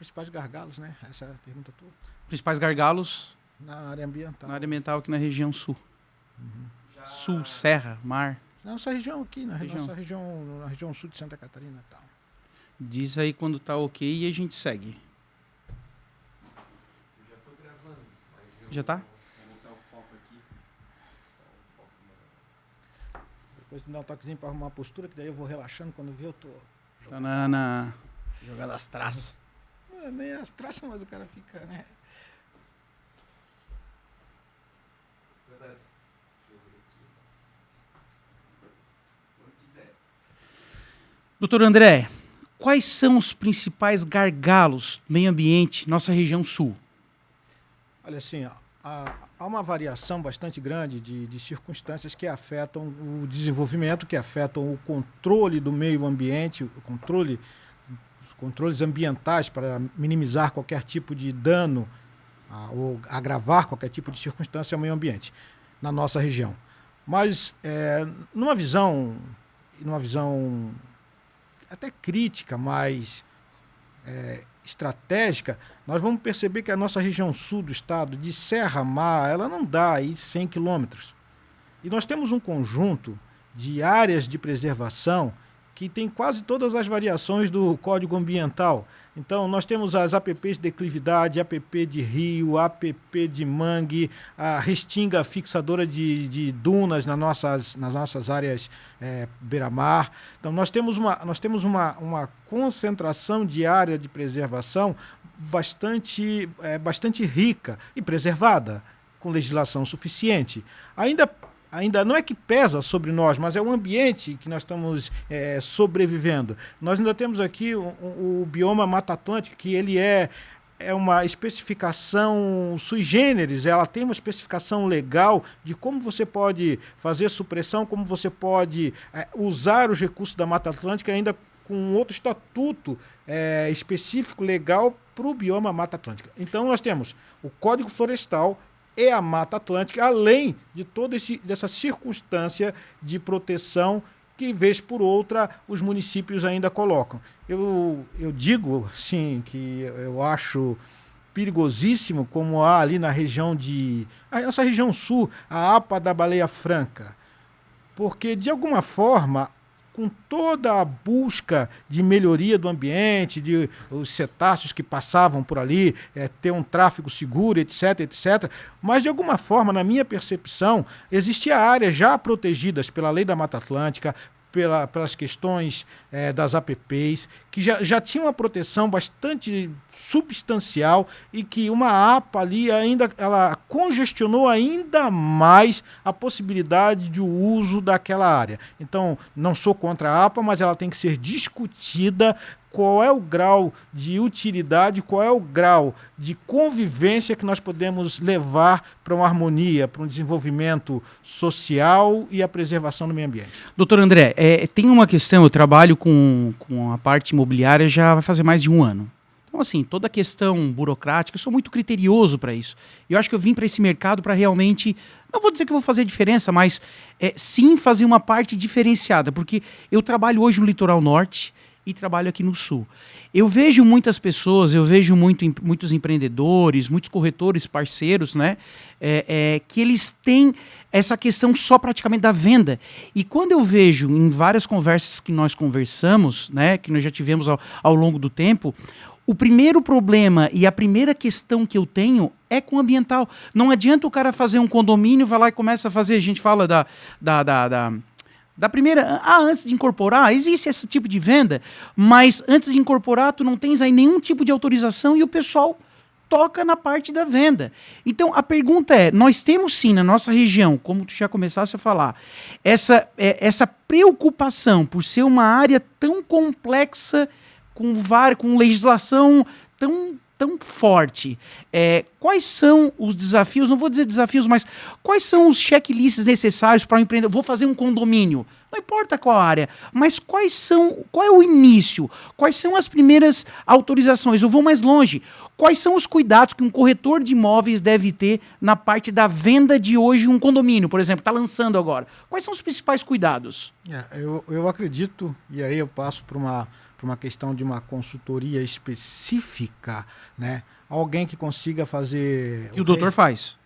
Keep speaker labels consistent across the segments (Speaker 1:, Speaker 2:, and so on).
Speaker 1: principais gargalos, né? Essa é a pergunta tua.
Speaker 2: Principais gargalos
Speaker 1: Na área ambiental.
Speaker 2: na área ambiental aqui na região sul. Sul, serra, mar.
Speaker 1: Na nossa região aqui, nossa região, na região sul de Santa Catarina e tal.
Speaker 2: Diz aí quando tá ok e a gente segue.
Speaker 3: Eu já tô gravando, mas eu
Speaker 2: Já tá?
Speaker 3: vou botar o foco aqui.
Speaker 1: Depois me dá um toquezinho para arrumar a postura, que daí eu vou relaxando. Quando ver, eu tô
Speaker 2: Tá na jogando as traças.
Speaker 1: Não é nem as traças, mas o cara fica, né?
Speaker 3: Deixa eu ver aqui. Quando quiser.
Speaker 2: Doutor André, quais são os principais gargalos do meio ambiente nossa região sul?
Speaker 1: Olha assim, ó, há uma variação bastante grande de circunstâncias que afetam o desenvolvimento, que afetam o controle do meio ambiente, controles ambientais para minimizar qualquer tipo de dano ou agravar qualquer tipo de circunstância ao meio ambiente na nossa região. Mas numa visão até crítica, mas estratégica, nós vamos perceber que a nossa região sul do estado, de serra a mar, ela não dá aí 100 quilômetros. E nós temos um conjunto de áreas de preservação que tem quase todas as variações do Código Ambiental. Então, nós temos as APPs de declividade, APP de rio, APP de mangue, a restinga fixadora de dunas nas nossas áreas beira-mar. Então, nós temos uma concentração de área de preservação bastante rica e preservada, com legislação suficiente. Ainda não é que pesa sobre nós, mas é o ambiente que nós estamos sobrevivendo. Nós ainda temos aqui o bioma Mata Atlântica, que ele é uma especificação sui generis, ela tem uma especificação legal de como você pode fazer supressão, como você pode usar os recursos da Mata Atlântica ainda com outro estatuto específico, legal para o bioma Mata Atlântica. Então nós temos o Código Florestal e a Mata Atlântica, além de toda dessa circunstância de proteção que, vez por outra, os municípios ainda colocam. Eu digo, sim, que eu acho perigosíssimo como há ali na região essa região sul, a APA da Baleia Franca, porque, de alguma forma, com toda a busca de melhoria do ambiente, de os cetáceos que passavam por ali, ter um tráfego seguro, etc., etc., mas, de alguma forma, na minha percepção, existia áreas já protegidas pela Lei da Mata Atlântica, pelas questões das APPs, que já tinha uma proteção bastante substancial e que uma APA ali ela congestionou ainda mais a possibilidade de uso daquela área. Então, não sou contra a APA, mas ela tem que ser discutida qual é o grau de utilidade, qual é o grau de convivência que nós podemos levar para uma harmonia, para um desenvolvimento social e a preservação do meio ambiente.
Speaker 2: Doutor André, tem uma questão, eu trabalho com a parte imobiliária já vai fazer mais de um ano. Então, assim, toda a questão burocrática, eu sou muito criterioso para isso. Eu acho que eu vim para esse mercado para realmente, não vou dizer que eu vou fazer diferença, mas sim fazer uma parte diferenciada, porque eu trabalho hoje no litoral norte, e trabalho aqui no sul. Eu vejo muitas pessoas, eu vejo muitos empreendedores, muitos corretores parceiros, né, que eles têm essa questão só praticamente da venda. E quando eu vejo em várias conversas que nós conversamos, né, que nós já tivemos ao longo do tempo, o primeiro problema e a primeira questão que eu tenho é com o ambiental. Não adianta o cara fazer um condomínio, vai lá e começa a fazer, a gente fala da primeira, antes de incorporar, existe esse tipo de venda, mas antes de incorporar, tu não tens aí nenhum tipo de autorização e o pessoal toca na parte da venda. Então, a pergunta nós temos sim na nossa região, como tu já começaste a falar, essa preocupação por ser uma área tão complexa, com legislação tão forte. Quais são os desafios, não vou dizer desafios, mas quais são os checklists necessários para um empreendedor? Vou fazer um condomínio, não importa qual área, mas qual é o início? Quais são as primeiras autorizações? Eu vou mais longe. Quais são os cuidados que um corretor de imóveis deve ter na parte da venda de hoje um condomínio, por exemplo, está lançando agora? Quais são os principais cuidados?
Speaker 1: Eu acredito, e aí eu passo para por uma questão de uma consultoria específica, né? Alguém que consiga fazer...
Speaker 2: Que o doutor faz.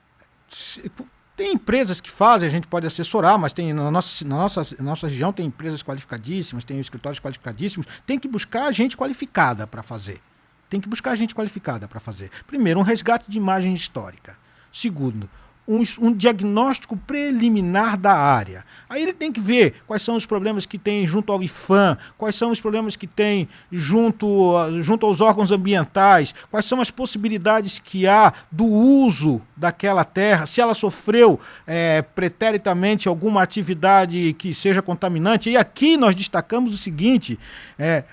Speaker 1: Tem empresas que fazem, a gente pode assessorar, mas tem na nossa região tem empresas qualificadíssimas, tem escritórios qualificadíssimos, tem que buscar gente qualificada para fazer. Primeiro, um resgate de imagem histórica. Segundo, um diagnóstico preliminar da área. Aí ele tem que ver quais são os problemas que tem junto ao IFAM, quais são os problemas que tem junto aos órgãos ambientais, quais são as possibilidades que há do uso daquela terra, se ela sofreu preteritamente alguma atividade que seja contaminante. E aqui nós destacamos o seguinte,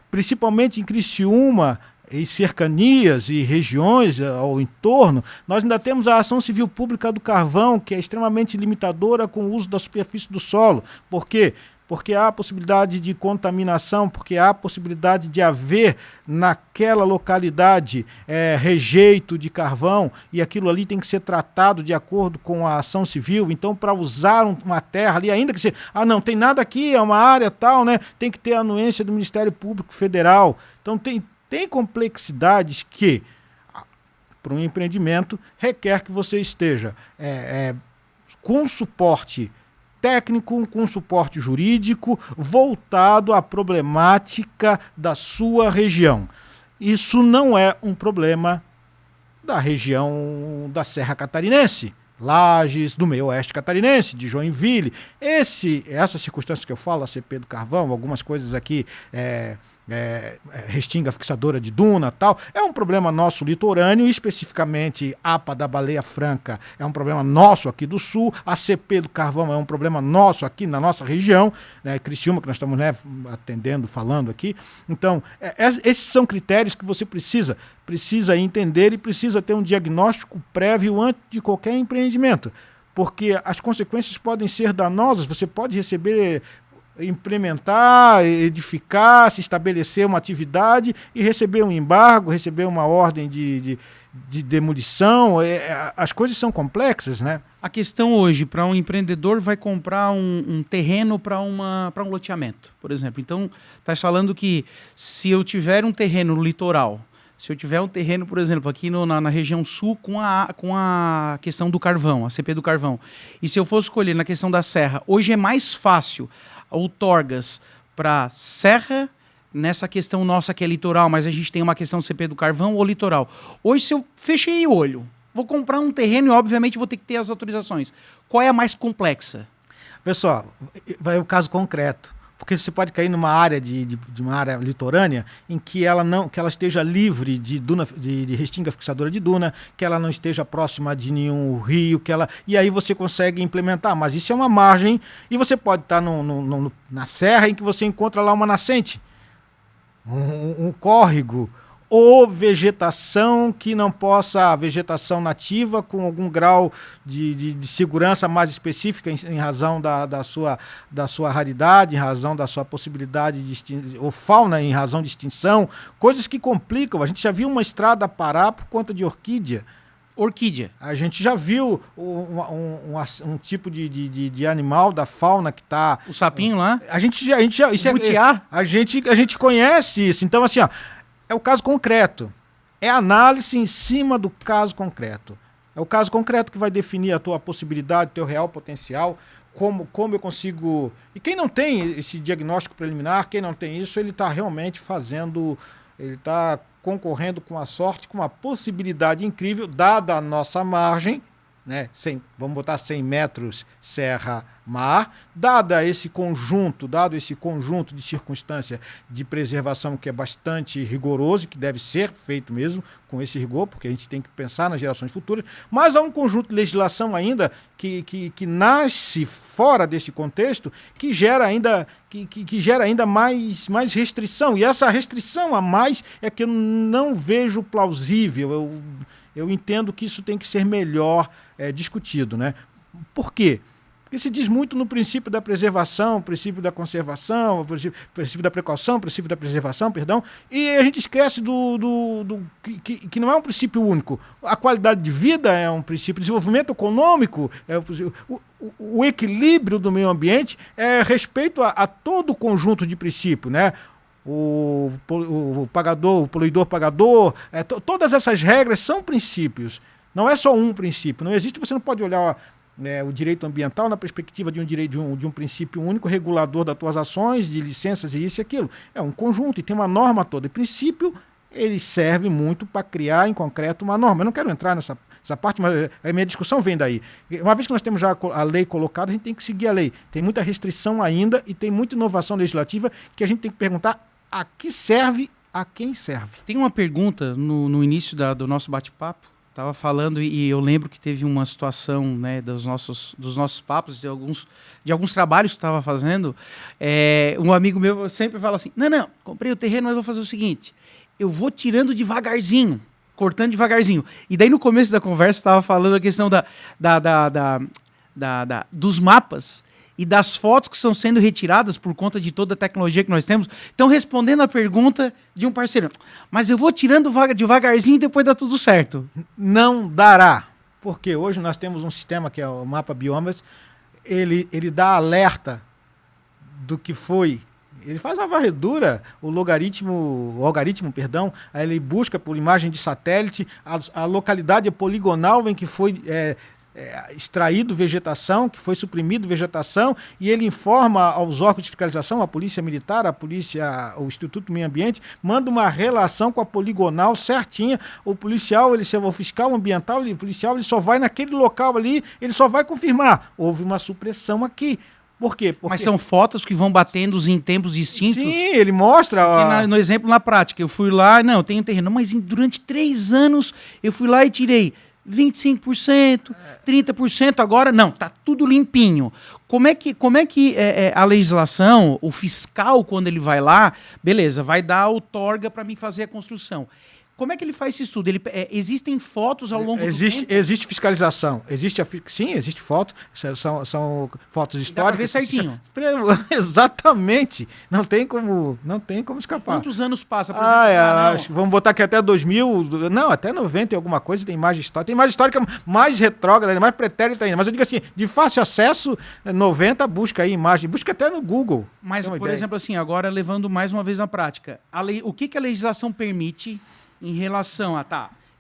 Speaker 1: principalmente em Criciúma, e cercanias e regiões ao entorno, nós ainda temos a ação civil pública do carvão, que é extremamente limitadora com o uso da superfície do solo. Por quê? Porque há possibilidade de contaminação, porque há possibilidade de haver naquela localidade rejeito de carvão, e aquilo ali tem que ser tratado de acordo com a ação civil. Então, para usar uma terra ali, ainda que seja, não tem nada aqui, é uma área tal, né? Tem que ter a anuência do Ministério Público Federal. Então, tem complexidades que, para um empreendimento, requer que você esteja com suporte técnico, com suporte jurídico, voltado à problemática da sua região. Isso não é um problema da região da Serra Catarinense, Lages, do meio oeste catarinense, de Joinville. Essas circunstâncias que eu falo, a CP do Carvão, algumas coisas aqui... restinga fixadora de duna, tal, é um problema nosso litorâneo, especificamente a APA da Baleia Franca é um problema nosso aqui do sul, a CP do Carvão é um problema nosso aqui na nossa região, né, Criciúma, que nós estamos atendendo, falando aqui. Então, esses são critérios que você precisa entender e precisa ter um diagnóstico prévio antes de qualquer empreendimento, porque as consequências podem ser danosas. Você pode implementar, edificar, se estabelecer uma atividade e receber um embargo, receber uma ordem de demolição. As coisas são complexas, né?
Speaker 2: A questão hoje, para um empreendedor vai comprar um terreno para um loteamento, por exemplo. Então, está falando que se eu tiver um terreno no litoral, se eu tiver um terreno, por exemplo, aqui na região sul com a questão do carvão, a CP do carvão, e se eu fosse escolher na questão da serra, hoje é mais fácil outorgas para serra, nessa questão nossa que é litoral, mas a gente tem uma questão do CP do carvão ou litoral. Hoje, se eu fechei o olho, vou comprar um terreno e, obviamente, vou ter que ter as autorizações. Qual é a mais complexa?
Speaker 1: Pessoal, vai o caso concreto. Porque você pode cair numa área de uma área litorânea em que ela esteja livre de restinga fixadora de duna, que ela não esteja próxima de nenhum rio, e aí você consegue implementar. Mas isso é uma margem, e você pode estar na serra em que você encontra lá uma nascente, um córrego, ou vegetação que não possa, a vegetação nativa com algum grau de segurança mais específica em razão da sua raridade, em razão da sua possibilidade ou fauna em razão de extinção, coisas que complicam. A gente já viu uma estrada parar por conta de orquídea. A gente já viu um tipo de animal da fauna que está...
Speaker 2: O sapinho lá?
Speaker 1: A gente já isso a gente conhece isso. Então, assim, é o caso concreto. É análise em cima do caso concreto. É o caso concreto que vai definir a tua possibilidade, o teu real potencial, como eu consigo... E quem não tem esse diagnóstico preliminar, quem não tem isso, ele está realmente ele está concorrendo com a sorte, com uma possibilidade incrível, dada a nossa margem, né? Vamos botar 100 metros serra-mar, dado esse conjunto de circunstância de preservação que é bastante rigoroso, que deve ser feito mesmo com esse rigor, porque a gente tem que pensar nas gerações futuras, mas há um conjunto de legislação ainda que nasce fora desse contexto, que gera ainda mais restrição, e essa restrição a mais é que eu não vejo plausível. Eu entendo que isso tem que ser melhor discutido, né? Por quê? Porque se diz muito no princípio da preservação, princípio da conservação, princípio da precaução, princípio da preservação, perdão, e a gente esquece que não é um princípio único. A qualidade de vida é um princípio, o desenvolvimento econômico, o equilíbrio do meio ambiente é respeito a todo o conjunto de princípios, né? o pagador, o poluidor pagador, todas essas regras são princípios. Não é só um princípio. Não existe, você não pode olhar o direito ambiental na perspectiva de um princípio único regulador das tuas ações, de licenças e isso e aquilo. É um conjunto e tem uma norma toda. E princípio, ele serve muito para criar em concreto uma norma. Eu não quero entrar nessa parte, mas a minha discussão vem daí. Uma vez que nós temos já a lei colocada, a gente tem que seguir a lei. Tem muita restrição ainda e tem muita inovação legislativa que a gente tem que perguntar a que serve, a quem serve.
Speaker 2: Tem uma pergunta no início do nosso bate-papo. Estava falando e eu lembro que teve uma situação, né, dos nossos papos, de alguns trabalhos que estava fazendo. Um amigo meu sempre fala assim, não, comprei o terreno, mas vou fazer o seguinte, eu vou tirando devagarzinho, cortando devagarzinho. E daí no começo da conversa estava falando a questão dos mapas e das fotos que estão sendo retiradas por conta de toda a tecnologia que nós temos. Então, respondendo a pergunta de um parceiro, mas eu vou tirando devagarzinho e depois dá tudo certo.
Speaker 1: Não dará, porque hoje nós temos um sistema que é o mapa biomas, ele dá alerta do que foi. Ele faz uma varredura, o algoritmo, aí ele busca por imagem de satélite a localidade poligonal em que foi extraído vegetação, que foi suprimido vegetação, e ele informa aos órgãos de fiscalização, a Polícia Militar, o Instituto do Meio Ambiente, manda uma relação com a poligonal certinha. O policial, o fiscal ambiental, o policial, ele só vai naquele local ali, ele só vai confirmar. Houve uma supressão aqui. Por quê?
Speaker 2: Mas são fotos que vão batendo em tempos distintos?
Speaker 1: Sim, ele mostra...
Speaker 2: No exemplo, na prática, eu fui lá, não, eu tenho terreno, mas durante 3 anos eu fui lá e tirei 25%, 30%, agora não, tá tudo limpinho. Como é que a legislação, o fiscal, quando ele vai lá, beleza, vai dar a outorga para mim fazer a construção. Como é que ele faz esse estudo? Existem fotos ao longo do tempo?
Speaker 1: Existe fiscalização. Sim, existe fotos. São fotos históricas.
Speaker 2: Dá pra ver certinho.
Speaker 1: Exatamente. Não tem como escapar.
Speaker 2: Quantos anos passa? Por exemplo,
Speaker 1: vamos botar que até 2000... Não, até 90 e alguma coisa tem imagem histórica. Tem imagem histórica mais retrógrada, mais pretérita ainda. Mas eu digo assim, de fácil acesso, 90, busca aí imagem. Busca até no Google.
Speaker 2: Mas, por exemplo, assim, agora levando mais uma vez na prática, o que a legislação permite... em relação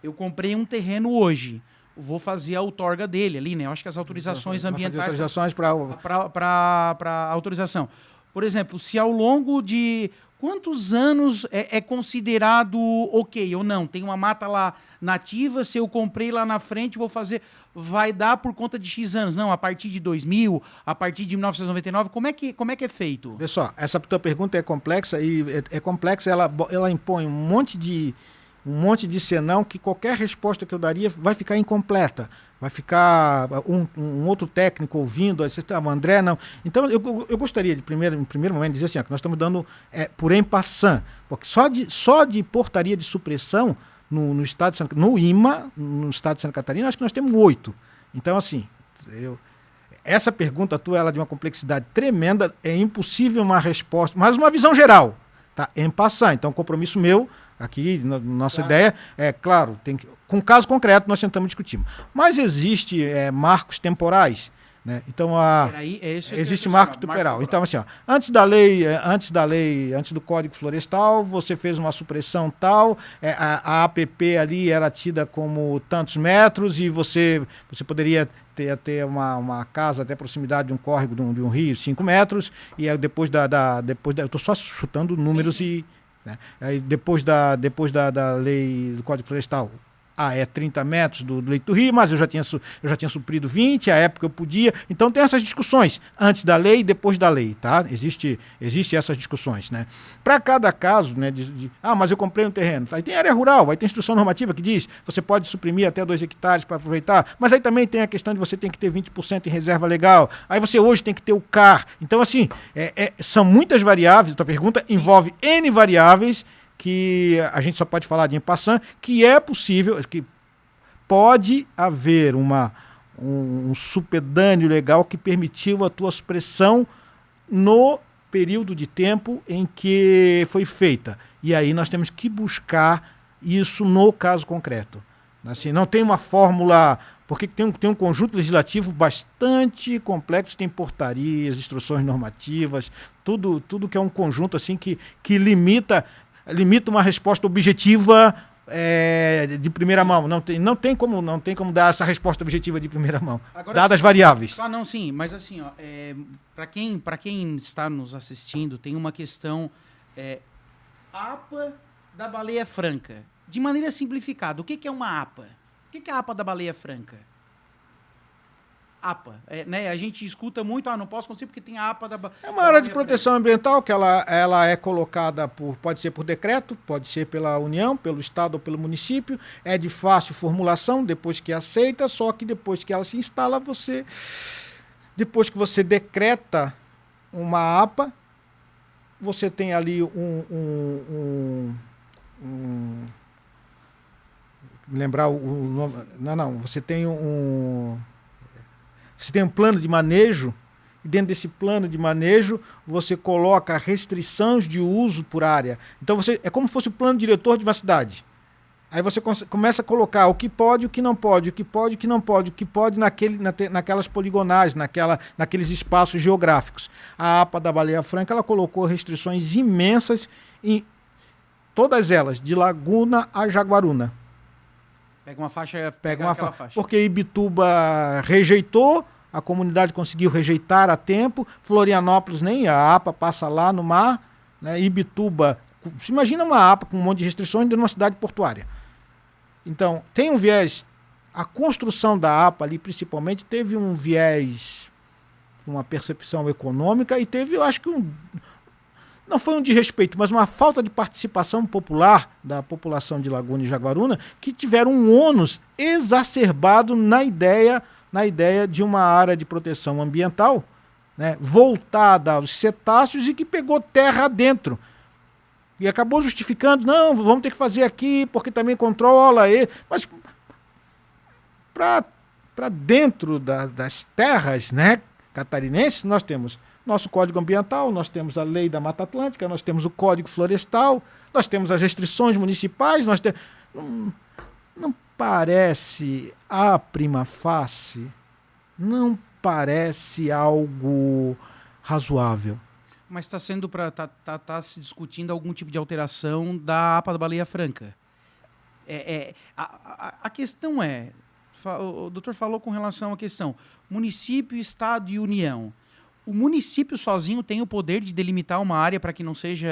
Speaker 2: eu comprei um terreno hoje, vou fazer a outorga dele ali, né? Eu acho que as autorizações ambientais...
Speaker 1: Autorizações para
Speaker 2: autorização. Por exemplo, se ao longo de quantos anos é considerado ok ou não? Tem uma mata lá nativa, se eu comprei lá na frente, vou fazer... Vai dar por conta de X anos. Não, a partir de 2000, a partir de 1999, como é que é feito?
Speaker 1: Vê só, essa tua pergunta é complexa e complexa, ela impõe um monte de senão que qualquer resposta que eu daria vai ficar incompleta. Vai ficar um outro técnico ouvindo, André, não. Então, eu gostaria, em primeiro momento, dizer assim, que nós estamos dando por en passant, porque só de portaria de supressão no estado de Santa Catarina, no IMA, no estado de Santa Catarina, acho que nós temos 8. Então, assim, essa pergunta tua ela é de uma complexidade tremenda, é impossível uma resposta, mas uma visão geral, tá? En passant. Então, compromisso meu... Aqui, nossa ideia claro, com caso concreto nós tentamos discutir. Mas existe marcos temporais, né? Então, existe marco temporal. Então, assim, antes do Código Florestal, você fez uma supressão tal, a APP ali era tida como tantos metros e você poderia ter uma casa até a proximidade de um córrego, de um rio, 5 metros, e aí depois eu estou só chutando números. Sim. Né? Aí depois da lei do Código Florestal, é 30 metros do leito do rio, mas eu já tinha suprido 20, à época eu podia. Então tem essas discussões, antes da lei e depois da lei, tá? Existe essas discussões, né? Para cada caso, né, mas eu comprei um terreno, tá? Aí tem área rural, aí tem instrução normativa que diz, você pode suprimir até 2 hectares para aproveitar, mas aí também tem a questão de você tem que ter 20% em reserva legal, aí você hoje tem que ter o CAR. Então, assim, são muitas variáveis, a tua pergunta envolve N variáveis, que a gente só pode falar de en passant, que é possível, que pode haver um supedâneo legal que permitiu a tua supressão no período de tempo em que foi feita. E aí nós temos que buscar isso no caso concreto. Assim, não tem uma fórmula, porque tem um conjunto legislativo bastante complexo, tem portarias, instruções normativas, tudo que é um conjunto assim que limita uma resposta objetiva de primeira mão. Não tem como dar essa resposta objetiva de primeira mão,
Speaker 2: Agora,
Speaker 1: dadas as
Speaker 2: sim,
Speaker 1: variáveis.
Speaker 2: Ah, não, sim, mas assim, ó, para quem está nos assistindo, tem uma questão APA da baleia franca. De maneira simplificada, o que é uma APA? O que é a APA da baleia franca? APA, né? A gente escuta muito, não posso conseguir porque tem a APA da baleia franca.
Speaker 1: É uma área de proteção ambiental que ela é colocada pode ser por decreto, pode ser pela União, pelo Estado ou pelo município. É de fácil formulação, depois que aceita, só que depois que ela se instala, depois que você decreta uma APA, você tem ali lembrar o nome. Não. Você tem um plano de manejo, e dentro desse plano de manejo você coloca restrições de uso por área. Então é como se fosse o plano diretor de uma cidade. Aí você começa a colocar o que pode, o que não pode, o que pode, o que não pode, o que pode naquelas poligonais, naqueles espaços geográficos. A APA da Baleia Franca ela colocou restrições imensas em todas elas, de Laguna a Jaguaruna.
Speaker 2: Pega uma faixa,
Speaker 1: faixa. Porque Ibituba rejeitou, a comunidade conseguiu rejeitar a tempo, Florianópolis nem, a APA passa lá no mar, né? Ibituba, se imagina uma APA com um monte de restrições dentro de uma cidade portuária. Então, tem um viés, a construção da APA ali principalmente teve um viés, uma percepção econômica e teve, eu acho que não foi um desrespeito, mas uma falta de participação popular da população de Laguna e Jaguaruna, que tiveram um ônus exacerbado na ideia de uma área de proteção ambiental, né, voltada aos cetáceos e que pegou terra dentro. E acabou justificando, não, vamos ter que fazer aqui, porque também controla ele. Mas para dentro das terras, né, catarinenses, nós temos nosso Código Ambiental, nós temos a Lei da Mata Atlântica, nós temos o Código Florestal, nós temos as restrições municipais, não parece, à prima facie, não parece algo razoável.
Speaker 2: Mas está sendo tá se discutindo algum tipo de alteração da APA da Baleia Franca. A questão o doutor falou com relação à questão município, Estado e União. O município sozinho tem o poder de delimitar uma área para que não seja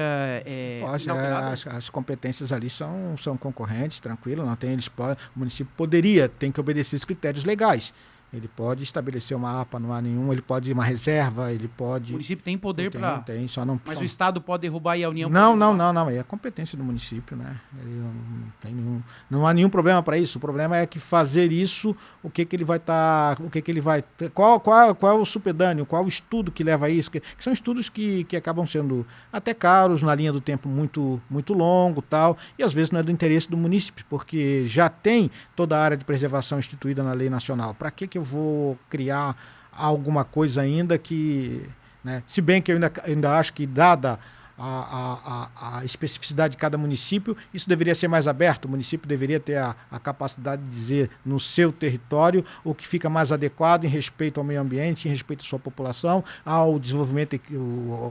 Speaker 1: as competências ali são concorrentes, tranquilo, não tem, o município tem que obedecer os critérios legais. Ele pode estabelecer uma APA, não há nenhum, ele pode ir uma reserva, ele pode...
Speaker 2: O município tem poder para...
Speaker 1: Tem, só não...
Speaker 2: Mas o Estado pode derrubar e a União
Speaker 1: não, é a competência do município, né? Ele não tem nenhum... Não há nenhum problema para isso. O problema é que fazer isso, qual é o supedâneo, qual é o estudo que leva a isso, que são estudos que acabam sendo até caros, na linha do tempo muito, muito longo, tal, e às vezes não é do interesse do município, porque já tem toda a área de preservação instituída na lei nacional. Para que eu vou criar alguma coisa ainda que... Né, se bem que eu ainda acho que, dada a especificidade de cada município, isso deveria ser mais aberto. O município deveria ter a capacidade de dizer no seu território o que fica mais adequado em respeito ao meio ambiente, em respeito à sua população, ao desenvolvimento,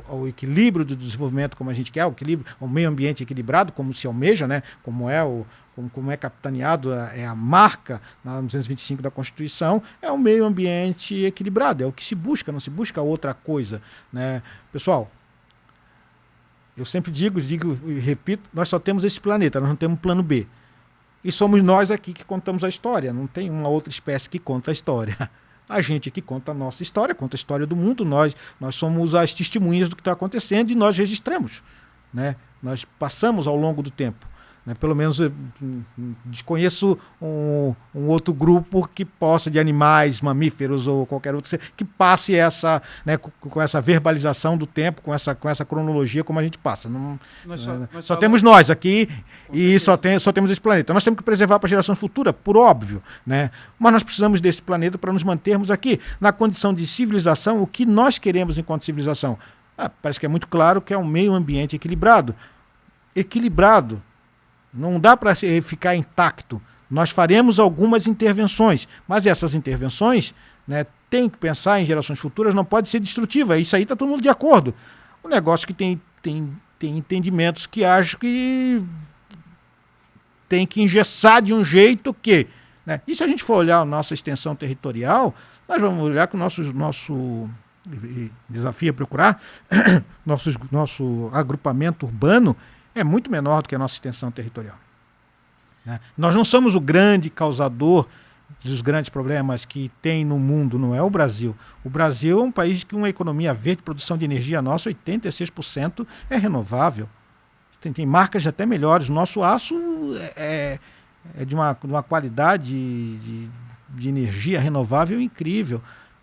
Speaker 1: ao equilíbrio do desenvolvimento como a gente quer, ao meio ambiente equilibrado, como se almeja, né, como é capitaneado, é a marca na 225 da Constituição, é o meio ambiente equilibrado, é o que se busca, não se busca outra coisa, né? Pessoal, eu sempre digo e repito, nós só temos esse planeta, nós não temos plano B. E somos nós aqui que contamos a história, não tem uma outra espécie que conta a história. A gente aqui conta a nossa história, conta a história do mundo, nós somos as testemunhas do que está acontecendo e nós registramos, né? Nós passamos ao longo do tempo. Né? Pelo menos eu desconheço um outro grupo que possa, de animais, mamíferos ou qualquer outro, que passe essa, né, com essa verbalização do tempo, com essa cronologia como a gente passa. Só temos nós aqui e só temos esse planeta. Nós temos que preservar para a geração futura, por óbvio, né? Mas nós precisamos desse planeta para nos mantermos aqui, na condição de civilização, o que nós queremos enquanto civilização. Parece que é muito claro que é um meio ambiente equilibrado. Equilibrado. Não dá para ficar intacto. Nós faremos algumas intervenções, mas essas intervenções, né, tem que pensar em gerações futuras, não pode ser destrutiva. Isso aí está todo mundo de acordo. O negócio que tem entendimentos que acho que tem que engessar de um jeito que... Né? E se a gente for olhar a nossa extensão territorial, nós vamos olhar que o nosso desafio é procurar, nosso agrupamento urbano é muito menor do que a nossa extensão territorial. Né? Nós não somos o grande causador dos grandes problemas que tem no mundo, não é o Brasil. O Brasil é um país que uma economia verde, produção de energia nossa, 86% é renovável. Tem marcas até melhores. O nosso aço é de uma qualidade de energia renovável incrível.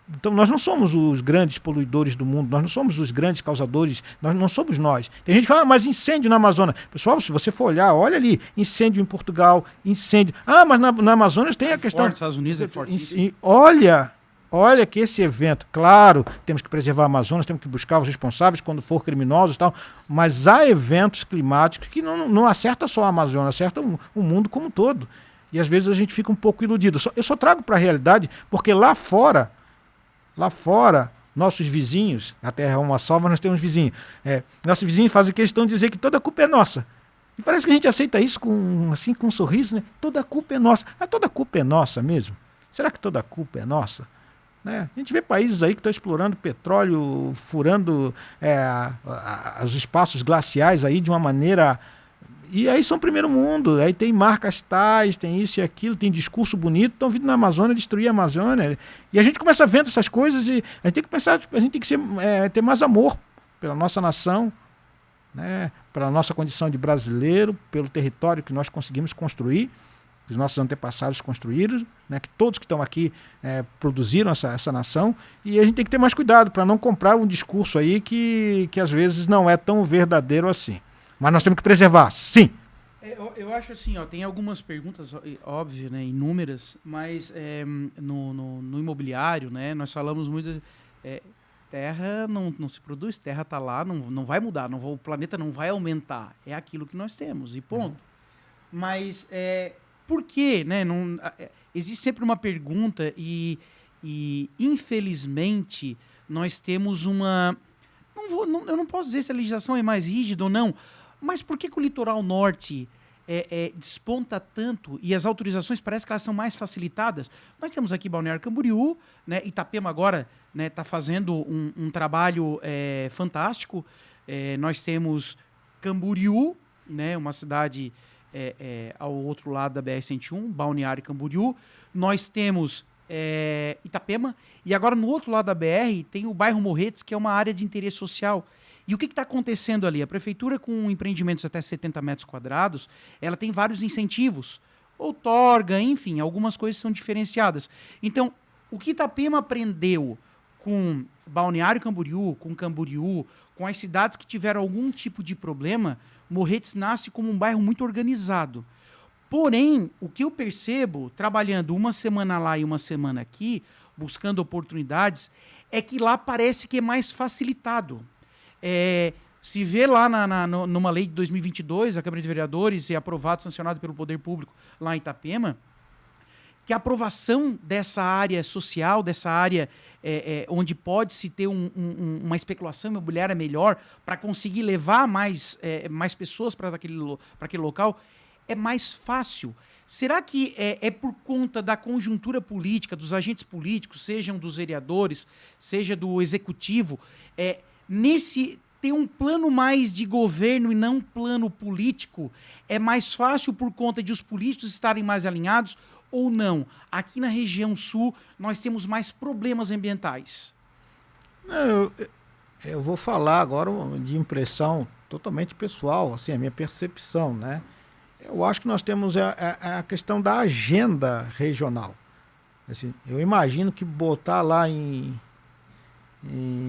Speaker 1: Então nós não somos os grandes poluidores do mundo, nós não somos os grandes causadores, nós não somos nós. Tem gente que fala, mas incêndio na Amazônia. Pessoal, se você for olhar, olha ali, incêndio em Portugal, incêndio... Ah, mas na Amazônia tem a questão...
Speaker 2: Forte, Estados Unidos é fortíssimo.
Speaker 1: Olha que esse evento, claro, temos que preservar a Amazônia, temos que buscar os responsáveis quando for criminosos e tal, mas há eventos climáticos que não acerta só a Amazônia, acerta o mundo como um todo. E às vezes a gente fica um pouco iludido. Eu só trago para a realidade, porque lá fora, nossos vizinhos, a Terra é uma só, mas nós temos vizinhos. Nossos vizinhos fazem questão de dizer que toda a culpa é nossa. E parece que a gente aceita isso com um sorriso, né? Toda a culpa é nossa. Ah, toda a culpa é nossa mesmo? Será que toda a culpa é nossa? Né? A gente vê países aí que estão explorando petróleo, furando os espaços glaciais aí de uma maneira... E aí são primeiro mundo, aí tem marcas tais, tem isso e aquilo, tem discurso bonito, estão vindo na Amazônia destruir a Amazônia. E a gente começa vendo essas coisas e a gente tem que pensar, a gente tem que ter mais amor pela nossa nação, né, pela nossa condição de brasileiro, pelo território que nós conseguimos construir, que os nossos antepassados construíram, né, que todos que estão aqui produziram essa nação, e a gente tem que ter mais cuidado para não comprar um discurso aí que às vezes não é tão verdadeiro assim. Mas nós temos que preservar, sim.
Speaker 2: Eu acho assim, tem algumas perguntas, óbvio, né, inúmeras, mas no imobiliário, né, nós falamos muito... terra não se produz, terra está lá, não vai mudar, o planeta não vai aumentar. É aquilo que nós temos, e ponto. Mas por quê? Né, existe sempre uma pergunta e infelizmente, nós temos uma... eu não posso dizer se a legislação é mais rígida ou não, mas por que o litoral norte desponta tanto e as autorizações parece que elas são mais facilitadas? Nós temos aqui Balneário Camboriú, né, Itapema agora está fazendo um trabalho fantástico. Nós temos Camboriú, né, uma cidade ao outro lado da BR-101, Balneário Camboriú. Nós temos Itapema, e agora no outro lado da BR tem o bairro Morretes, que é uma área de interesse social. E o que está acontecendo ali? A prefeitura, com empreendimentos até 70 metros quadrados, ela tem vários incentivos, outorga, enfim, algumas coisas são diferenciadas. Então, o que Itapema aprendeu com Balneário Camboriú, com as cidades que tiveram algum tipo de problema, Morretes nasce como um bairro muito organizado. Porém, o que eu percebo, trabalhando uma semana lá e uma semana aqui, buscando oportunidades, é que lá parece que é mais facilitado. Se vê lá numa lei de 2022, a Câmara de Vereadores, e aprovado, sancionado pelo Poder Público lá em Itapema, que a aprovação dessa área social, dessa área onde pode-se ter uma especulação imobiliária melhor para conseguir levar mais pessoas para aquele local, é mais fácil. Será que é por conta da conjuntura política, dos agentes políticos, sejam dos vereadores, seja do executivo, ter um plano mais de governo e não um plano político, é mais fácil por conta de os políticos estarem mais alinhados ou não? Aqui na região sul, nós temos mais problemas ambientais.
Speaker 1: Eu vou falar agora de impressão totalmente pessoal, assim, a minha percepção, né? Eu acho que nós temos a questão da agenda regional. Assim, eu imagino que botar lá em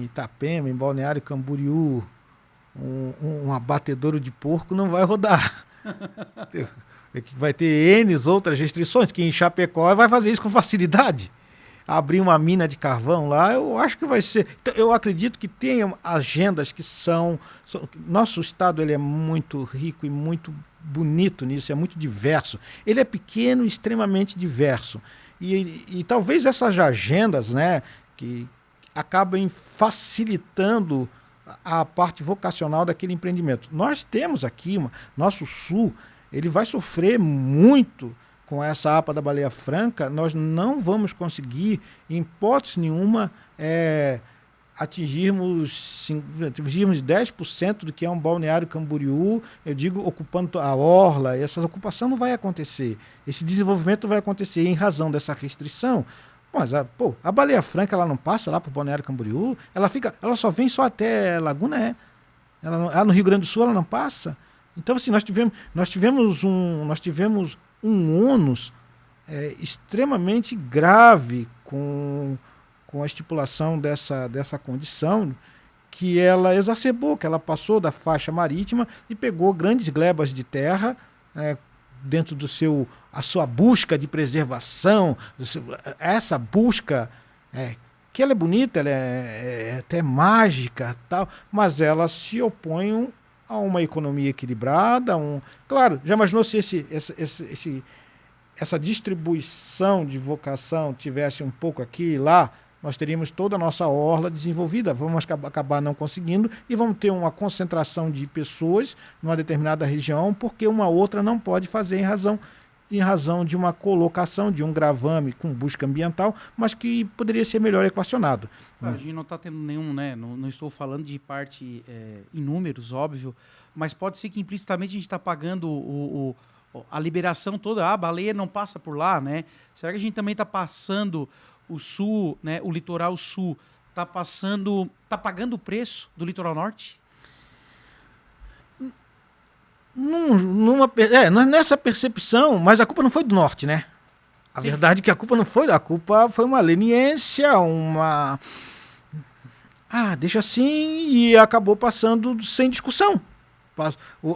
Speaker 1: Itapema, em Balneário Camboriú, um abatedouro de porco não vai rodar. Vai ter N outras restrições, que em Chapecó vai fazer isso com facilidade. abrir uma mina de carvão lá, eu acho que vai ser. Então, eu acredito que tem agendas que nosso estado ele é muito rico e muito bonito nisso, é muito diverso. Ele é pequeno e extremamente diverso. E talvez essas agendas, né, que acabem facilitando a parte vocacional daquele empreendimento. Nós temos aqui, nosso sul, ele vai sofrer muito com essa APA da Baleia Franca. Nós não vamos conseguir, em hipótese nenhuma, atingirmos 10% do que é um balneário Camboriú, eu digo, ocupando a orla. Essa ocupação não vai acontecer, esse desenvolvimento não vai acontecer em razão dessa restrição. Mas a Baleia Franca ela não passa lá para o Balneário Camboriú, ela só vem só até Laguna, ela no Rio Grande do Sul ela não passa. Então assim, nós tivemos um ônus extremamente grave com a estipulação dessa condição, que ela exacerbou, que ela passou da faixa marítima e pegou grandes glebas de terra dentro a sua busca de preservação, essa busca que ela é bonita, ela é até mágica, tal, mas ela se opõe a uma economia equilibrada. Claro, já imaginou se essa distribuição de vocação tivesse um pouco aqui e lá? Nós teríamos toda a nossa orla desenvolvida, vamos acabar não conseguindo e vamos ter uma concentração de pessoas numa determinada região, porque uma outra não pode fazer em razão de uma colocação de um gravame com busca ambiental, mas que poderia ser melhor equacionado.
Speaker 2: A gente não está tendo nenhum, né? Não estou falando de parte em números, óbvio, mas pode ser que implicitamente a gente está pagando a liberação toda. A baleia não passa por lá, né? Será que a gente também está passando o sul, né? O litoral sul está pagando o preço do litoral norte?
Speaker 1: Nessa percepção, mas a culpa não foi do norte, né? A verdade é que a culpa não foi, a culpa foi uma leniência, deixa assim, e acabou passando sem discussão.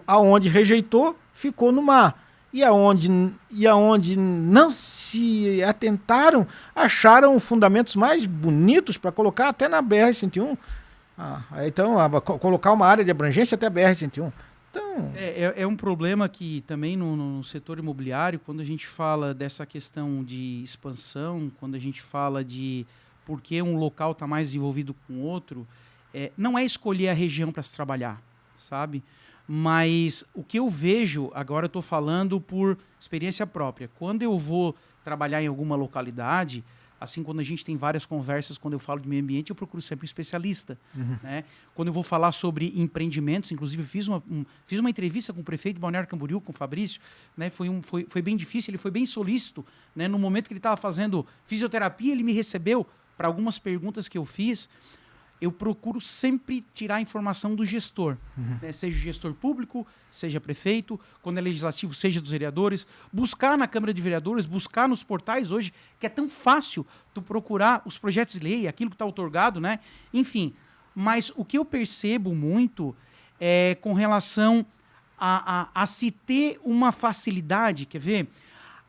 Speaker 1: Aonde rejeitou, ficou no mar. E aonde não se atentaram, acharam fundamentos mais bonitos para colocar até na BR-101. Então, colocar uma área de abrangência até a BR-101. Então...
Speaker 2: É um problema que também no setor imobiliário, quando a gente fala dessa questão de expansão, quando a gente fala de por que um local está mais envolvido com outro, não é escolher a região para se trabalhar, sabe? Mas o que eu vejo, agora eu estou falando por experiência própria, quando eu vou trabalhar em alguma localidade, assim, quando a gente tem várias conversas, quando eu falo de meio ambiente, eu procuro sempre um especialista. Né? Quando eu vou falar sobre empreendimentos, inclusive fiz uma entrevista com o prefeito de Balneário Camboriú, com o Fabrício, né? Foi bem difícil, ele foi bem solícito. Né? No momento que ele estava fazendo fisioterapia, ele me recebeu para algumas perguntas que eu fiz. Eu procuro sempre tirar a informação do gestor, né? Seja gestor público, seja prefeito, quando é legislativo, seja dos vereadores, buscar na Câmara de Vereadores, buscar nos portais hoje, que é tão fácil tu procurar os projetos de lei, aquilo que está outorgado, né? Enfim, mas o que eu percebo muito é com relação a se ter uma facilidade, quer ver?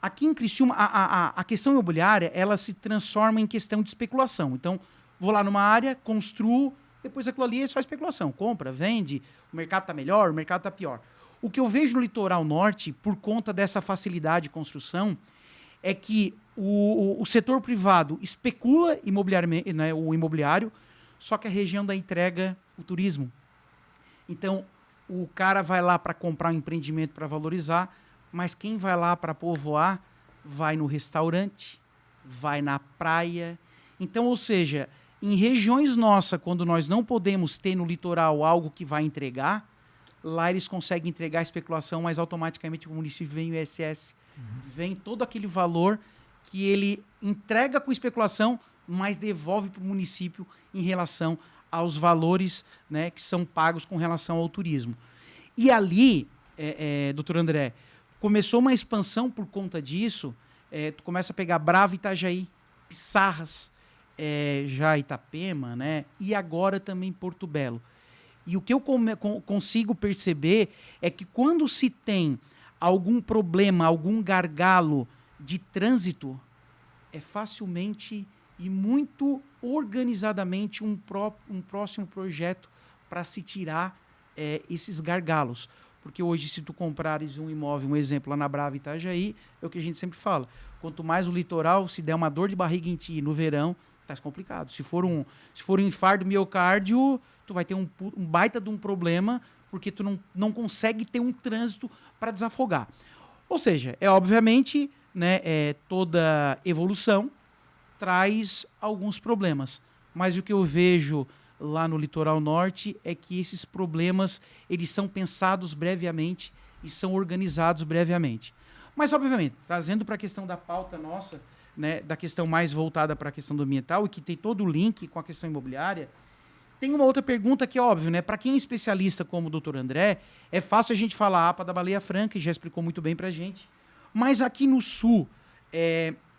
Speaker 2: Aqui em Criciúma, a questão imobiliária, ela se transforma em questão de especulação. Então, vou lá numa área, construo, depois aquilo ali é só especulação. Compra, vende, o mercado está melhor, o mercado está pior. O que eu vejo no litoral norte, por conta dessa facilidade de construção, é que o setor privado especula imobiliariamente, né, o imobiliário, só que a região da entrega, o turismo. Então, o cara vai lá para comprar um empreendimento para valorizar, mas quem vai lá para povoar vai no restaurante, vai na praia. Então, ou seja, em regiões nossas, quando nós não podemos ter no litoral algo que vai entregar, lá eles conseguem entregar a especulação, mas automaticamente o município vem o ISS, vem todo aquele valor que ele entrega com especulação, mas devolve para o município em relação aos valores, né, que são pagos com relação ao turismo. E ali, doutor André, começou uma expansão por conta disso. Tu começa a pegar Brava, Itajaí, Pissarras, já Itapema, né? E agora também Porto Belo. E o que eu consigo perceber é que quando se tem algum problema, algum gargalo de trânsito, é facilmente e muito organizadamente um próximo projeto para se tirar esses gargalos. Porque hoje, se tu comprares um imóvel, um exemplo, lá na Brava Itajaí, é o que a gente sempre fala. Quanto mais o litoral, se der uma dor de barriga em ti no verão, tá complicado. Se for um infarto miocárdio, tu vai ter um baita de um problema, porque tu não consegue ter um trânsito para desafogar. Ou seja, obviamente, né, toda evolução traz alguns problemas. Mas o que eu vejo lá no litoral norte é que esses problemas eles são pensados brevemente e são organizados brevemente. Mas, obviamente, trazendo para a questão da pauta nossa, né, da questão mais voltada para a questão do ambiental e que tem todo o link com a questão imobiliária, tem uma outra pergunta que é óbvio, né? Para quem é especialista como o Dr. André, é fácil a gente falar a APA da Baleia Franca, e já explicou muito bem para a gente. Mas aqui no Sul,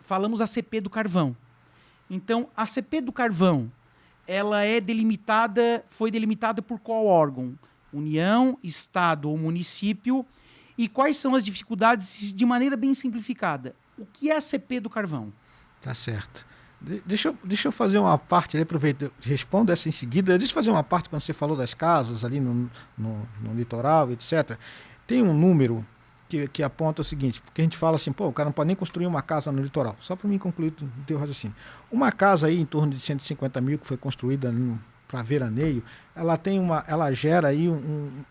Speaker 2: falamos a CP do Carvão. Então, a CP do Carvão, ela foi delimitada por qual órgão? União, Estado ou município? E quais são as dificuldades, de maneira bem simplificada? O que é a CP do Carvão?
Speaker 1: Tá certo. Deixa eu fazer uma parte, aproveito, respondo essa em seguida. Deixa eu fazer uma parte quando você falou das casas ali no litoral, etc. Tem um número que aponta o seguinte, porque a gente fala assim, o cara não pode nem construir uma casa no litoral. Só para mim concluir o teu raciocínio. Uma casa aí em torno de 150 mil que foi construída para veraneio, ela gera aí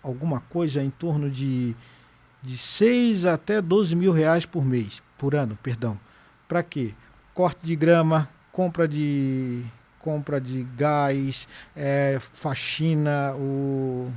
Speaker 1: alguma coisa em torno de 6 até 12 mil reais por ano. Para quê? Corte de grama, compra de gás, faxina,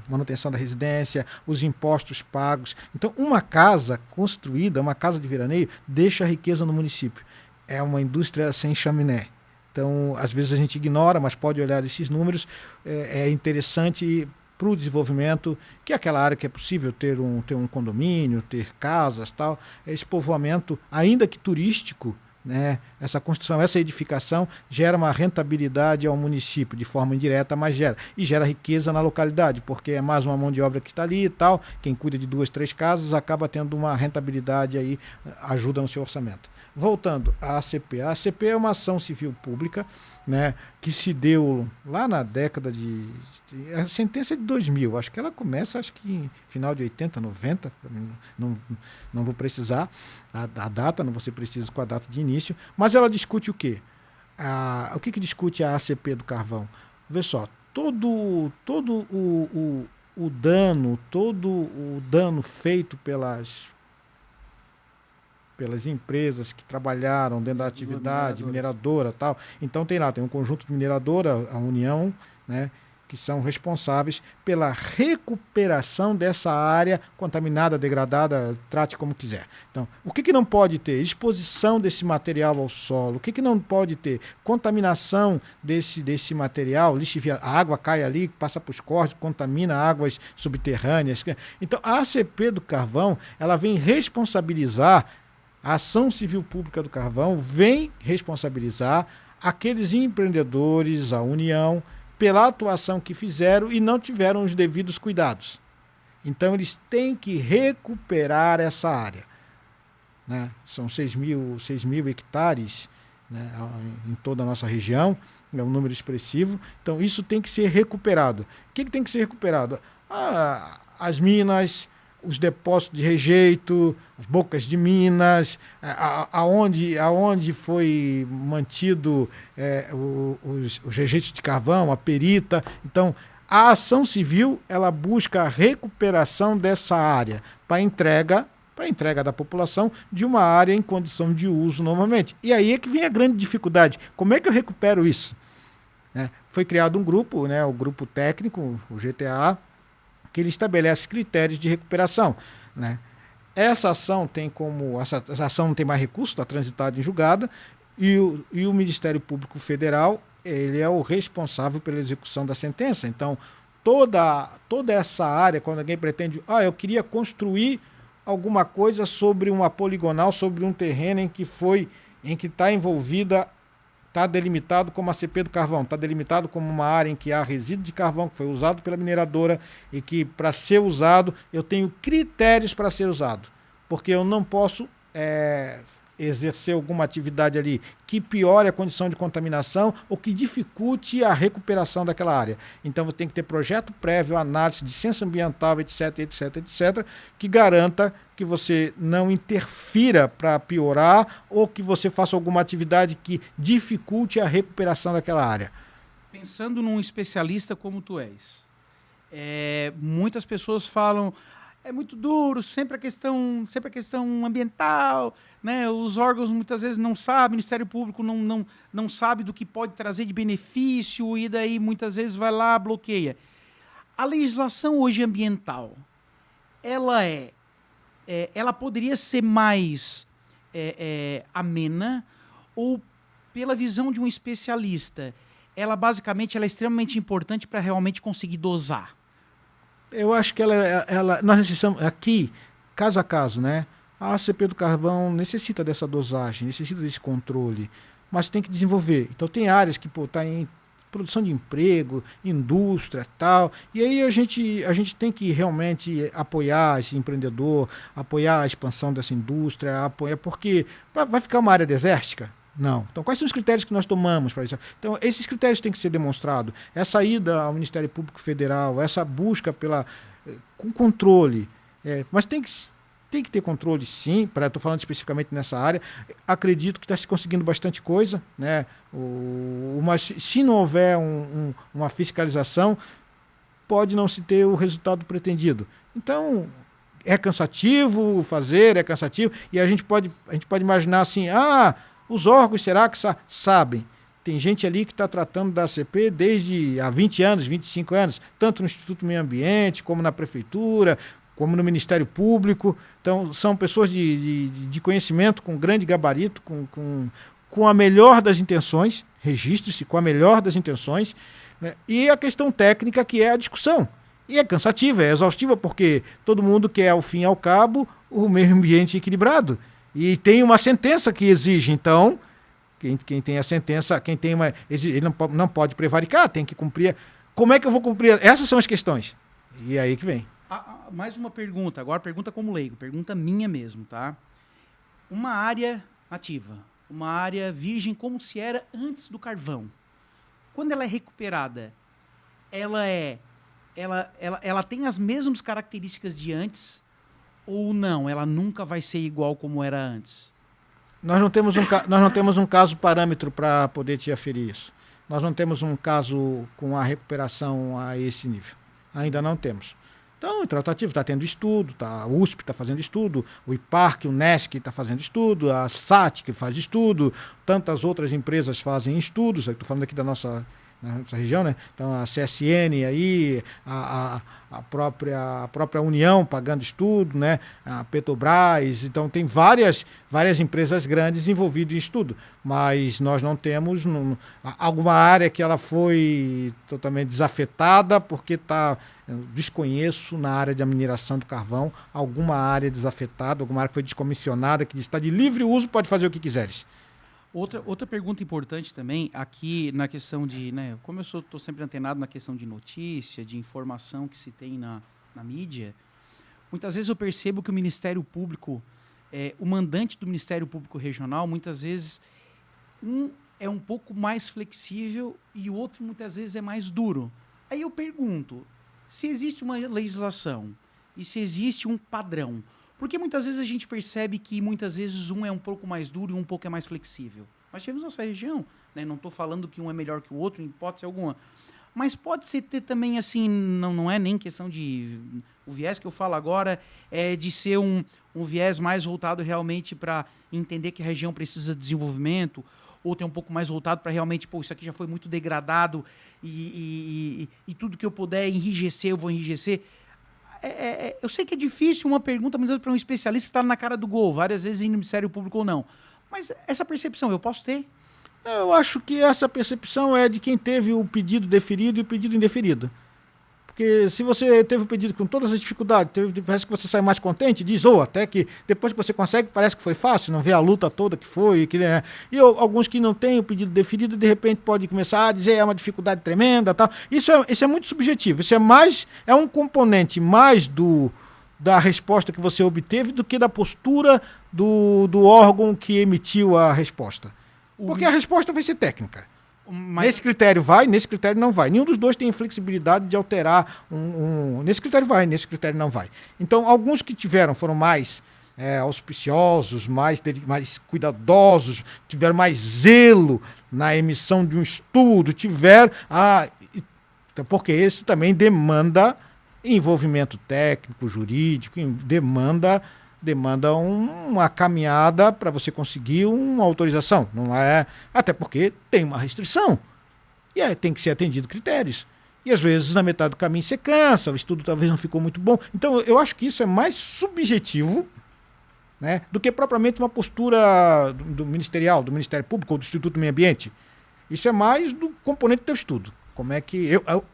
Speaker 1: manutenção da residência, os impostos pagos. Então, uma casa construída, uma casa de veraneio, deixa riqueza no município. É uma indústria sem chaminé. Então, às vezes a gente ignora, mas pode olhar esses números. É interessante para o desenvolvimento, que é aquela área que é possível ter um condomínio, ter casas, tal. Esse povoamento, ainda que turístico, né, essa construção, essa edificação gera uma rentabilidade ao município de forma indireta, mas gera riqueza na localidade, porque é mais uma mão de obra que está ali e tal. Quem cuida de 2, 3 casas acaba tendo uma rentabilidade aí, ajuda no seu orçamento. Voltando à ACP. A ACP é uma ação civil pública, né, que se deu lá na década a sentença é de 2000, acho que ela começa em final de 80, 90, não vou precisar a data, não vou ser preciso com a data de início, mas ela discute o quê? O que discute a ACP do Carvão? Vê só, todo o dano feito pelas empresas que trabalharam dentro da atividade mineradora, tal. Então tem um conjunto de mineradora, a União, né, que são responsáveis pela recuperação dessa área contaminada, degradada, trate como quiser. Então, o que não pode ter? Exposição desse material ao solo. O que não pode ter? Contaminação desse material, a água cai ali, passa para os cortes, contamina águas subterrâneas. Então, a ACP do Carvão, ela vem responsabilizar, a Ação Civil Pública do Carvão vem responsabilizar aqueles empreendedores, a União, pela atuação que fizeram e não tiveram os devidos cuidados. Então, eles têm que recuperar essa área, né? São 6 mil hectares, né, em toda a nossa região, é um número expressivo. Então, isso tem que ser recuperado. O que tem que ser recuperado? As minas, os depósitos de rejeito, as bocas de minas, aonde foi mantido os rejeitos de carvão, a perita. Então, a ação civil, ela busca a recuperação dessa área para entrega da população de uma área em condição de uso novamente. E aí é que vem a grande dificuldade. Como é que eu recupero isso? Foi criado um grupo, né, o grupo técnico, o GTA, que ele estabelece critérios de recuperação, né? Essa ação não tem mais recurso, está transitada em julgada, e o Ministério Público Federal, ele é o responsável pela execução da sentença. Então, toda essa área, quando alguém pretende, eu queria construir alguma coisa sobre uma poligonal, sobre um terreno em que está envolvida, está delimitado como a CP do Carvão, está delimitado como uma área em que há resíduo de carvão que foi usado pela mineradora e que, para ser usado, eu tenho critérios para ser usado, porque eu não posso exercer alguma atividade ali que piore a condição de contaminação ou que dificulte a recuperação daquela área. Então você tem que ter projeto prévio, análise de ciência ambiental, etc, etc, etc, que garanta que você não interfira para piorar ou que você faça alguma atividade que dificulte a recuperação daquela área.
Speaker 2: Pensando num especialista como tu és, muitas pessoas falam é muito duro, sempre a questão ambiental, né? Os órgãos muitas vezes não sabem, o Ministério Público não sabe do que pode trazer de benefício e daí muitas vezes vai lá, bloqueia. A legislação hoje ambiental, ela poderia ser mais amena ou, pela visão de um especialista, ela basicamente é extremamente importante para realmente conseguir dosar?
Speaker 1: Eu acho que nós necessitamos, aqui, caso a caso, né? A ACP do carvão necessita dessa dosagem, necessita desse controle, mas tem que desenvolver. Então tem áreas que está em produção de emprego, indústria tal, e aí a gente tem que realmente apoiar esse empreendedor, apoiar a expansão dessa indústria, porque vai ficar uma área desértica? Não. Então, quais são os critérios que nós tomamos para isso? Então, esses critérios têm que ser demonstrados. Essa ida ao Ministério Público Federal, essa busca com controle. Mas tem que ter controle, sim. Estou falando especificamente nessa área. Acredito que está se conseguindo bastante coisa, né? Mas se não houver uma fiscalização, pode não se ter o resultado pretendido. Então, é cansativo fazer, e a gente pode imaginar assim, os órgãos, será que sabem? Tem gente ali que está tratando da ACP desde há 20 anos, 25 anos, tanto no Instituto Meio Ambiente, como na Prefeitura, como no Ministério Público. Então, são pessoas de conhecimento com grande gabarito, com a melhor das intenções, registre-se com a melhor das intenções, né? E a questão técnica, que é a discussão. E é cansativa, é exaustiva, porque todo mundo quer, ao fim e ao cabo, o meio ambiente equilibrado. E tem uma sentença que exige, então, quem tem a sentença, ele não pode prevaricar, tem que cumprir. Como é que eu vou cumprir? Essas são as questões. E aí que vem.
Speaker 2: Mais uma pergunta, agora pergunta como leigo, pergunta minha mesmo, tá? Uma área nativa, uma área virgem como se era antes do carvão. Quando ela é recuperada, ela tem as mesmas características de antes? Ou não, ela nunca vai ser igual como era antes?
Speaker 1: Nós não temos um caso parâmetro para poder te aferir isso. Nós não temos um caso com a recuperação a esse nível. Ainda não temos. Então, o tratativa está tendo estudo, a USP está fazendo estudo, o IPARC, o NESC está fazendo estudo, a SAT que faz estudo, tantas outras empresas fazem estudos, estou falando aqui da nossa região, né? Então a CSN aí, a própria União pagando estudo, né? A Petrobras, então tem várias empresas grandes envolvidas em estudo, mas nós não temos alguma área que ela foi totalmente desafetada porque desconheço na área da mineração do carvão, alguma área desafetada, alguma área que foi descomissionada, que está de livre uso, pode fazer o que quiseres.
Speaker 2: Outra pergunta importante também, aqui na questão de, né, como eu estou sempre antenado na questão de notícia, de informação que se tem na mídia, muitas vezes eu percebo que o Ministério Público, o mandante do Ministério Público Regional, muitas vezes, é um pouco mais flexível e o outro muitas vezes é mais duro. Aí eu pergunto, se existe uma legislação e se existe um padrão, porque muitas vezes a gente percebe que muitas vezes um é um pouco mais duro e um pouco é mais flexível. Nós tivemos nossa região, né? Não estou falando que um é melhor que o outro, em hipótese alguma. Mas pode ser ter também, assim, não é nem questão de... O viés que eu falo agora é de ser um viés mais voltado realmente para entender que a região precisa de desenvolvimento, ou ter um pouco mais voltado para realmente, isso aqui já foi muito degradado e tudo que eu puder enrijecer, eu vou enrijecer. Eu sei que é difícil uma pergunta, mas para um especialista estar na cara do gol, várias vezes em Ministério Público ou não. Mas essa percepção eu posso ter?
Speaker 1: Eu acho que essa percepção é de quem teve o pedido deferido e o pedido indeferido. Porque se você teve o pedido com todas as dificuldades, parece que você sai mais contente, até que depois que você consegue, parece que foi fácil, não vê a luta toda que foi. E alguns que não têm o pedido deferido, de repente pode começar a dizer é uma dificuldade tremenda. Tal. Isso é muito subjetivo, isso é um componente mais da resposta que você obteve do que da postura do órgão que emitiu a resposta. Porque a resposta vai ser técnica. Nesse critério vai, nesse critério não vai. Nenhum dos dois tem flexibilidade de alterar nesse critério vai, nesse critério não vai. Então, alguns que foram mais auspiciosos, mais cuidadosos, tiveram mais zelo na emissão de um estudo, porque esse também demanda envolvimento técnico, jurídico, demanda uma caminhada para você conseguir uma autorização. Não é, até porque tem uma restrição. E aí tem que ser atendido critérios. E às vezes, na metade do caminho, você cansa, o estudo talvez não ficou muito bom. Então, eu acho que isso é mais subjetivo, né, do que propriamente uma postura do Ministério Público ou do Instituto do Meio Ambiente. Isso é mais do componente do teu estudo. Como é que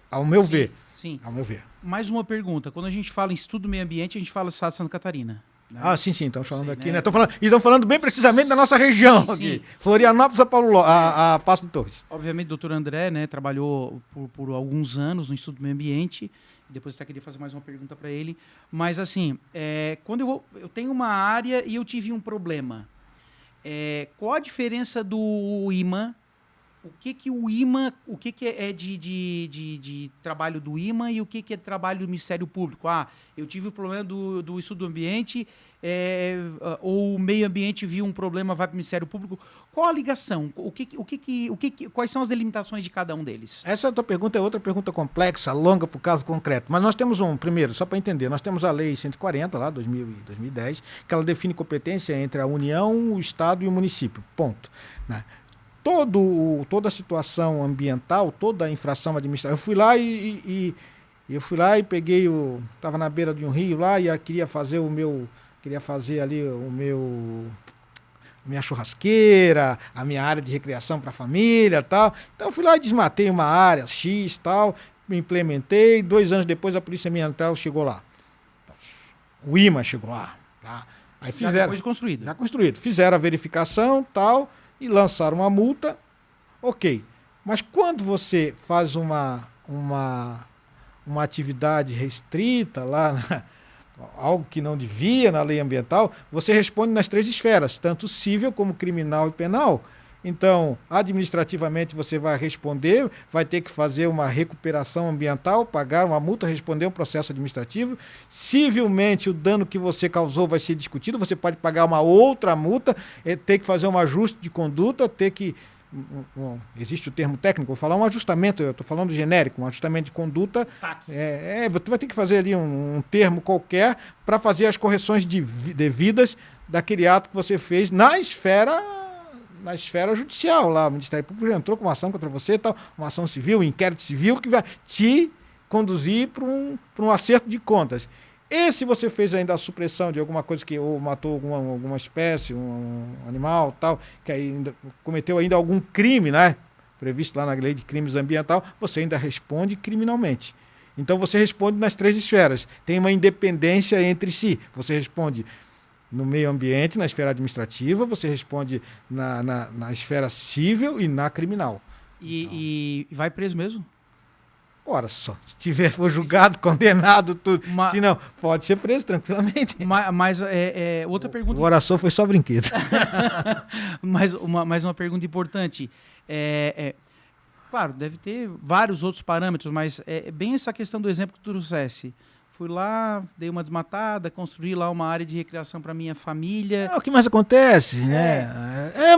Speaker 1: ao meu ver.
Speaker 2: Sim.
Speaker 1: Ao meu ver.
Speaker 2: Mais uma pergunta. Quando a gente fala em estudo do meio ambiente, a gente fala do estado de Santa Catarina. Né?
Speaker 1: Ah, sim, estamos falando aqui,
Speaker 2: né?
Speaker 1: Estão falando bem precisamente da nossa região
Speaker 2: Sim,
Speaker 1: aqui.
Speaker 2: sim.
Speaker 1: Florianópolis a Passo de Torres.
Speaker 2: Obviamente, o doutor André, né, trabalhou por alguns anos no estudo do meio ambiente. Depois eu até queria fazer mais uma pergunta para ele. Mas, assim, quando eu tenho uma área e eu tive um problema, qual a diferença do IMA? O que o IMA, o que é de trabalho do IMA e o que é trabalho do Ministério Público? Eu tive o problema do estudo do ambiente, ou o meio ambiente viu um problema, vai para o Ministério Público. Qual a ligação? Quais são as delimitações de cada um deles?
Speaker 1: Essa tua pergunta é outra pergunta complexa, longa para o caso concreto. Mas nós temos primeiro, só para entender, nós temos a Lei 140, lá, 2010, que ela define competência entre a União, o Estado e o município. Ponto. Né? Toda a situação ambiental, toda a infração administrativa. Eu fui lá e peguei estava na beira de um rio lá e queria fazer minha churrasqueira, a minha área de recreação para a família, tal. Então eu fui lá e desmatei uma área X, tal, me implementei. 2 anos depois a Polícia Ambiental chegou lá. O IMA chegou lá. Tá? Aí
Speaker 2: Já depois de construído.
Speaker 1: Já construído. Fizeram a verificação, tal, e lançaram uma multa, ok. Mas quando você faz uma atividade restrita lá, algo que não devia na lei ambiental, você responde nas 3 esferas, tanto civil como criminal e penal. Então, administrativamente você vai responder, vai ter que fazer uma recuperação ambiental, pagar uma multa, responder um processo administrativo. Civilmente, o dano que você causou vai ser discutido, você pode pagar uma outra multa, ter que fazer um ajuste de conduta, existe o termo técnico, vou falar um ajustamento, eu estou falando genérico, um ajustamento de conduta. Você vai ter que fazer ali um termo qualquer para fazer as correções devidas daquele ato que você fez na esfera judicial. Lá, o Ministério Público já entrou com uma ação contra você, tal, uma ação civil, um inquérito civil que vai te conduzir para um acerto de contas. E se você fez ainda a supressão de alguma coisa ou matou alguma espécie, um animal, tal, que ainda cometeu ainda algum crime, né, previsto lá na lei de crimes ambiental, você ainda responde criminalmente. Então você responde nas 3 esferas. Tem uma independência entre si. Você responde no meio ambiente, na esfera administrativa, você responde na esfera civil e na criminal.
Speaker 2: E vai preso mesmo?
Speaker 1: Ora só, se for julgado, condenado, tudo. Se não, pode ser preso tranquilamente.
Speaker 2: Mas outra pergunta.
Speaker 1: O oração foi só brinquedo.
Speaker 2: mais uma pergunta importante. Claro, deve ter vários outros parâmetros, mas bem essa questão do exemplo que tu trouxesse. Fui lá, dei uma desmatada, construí lá uma área de recreação para minha família.
Speaker 1: O que mais acontece, né?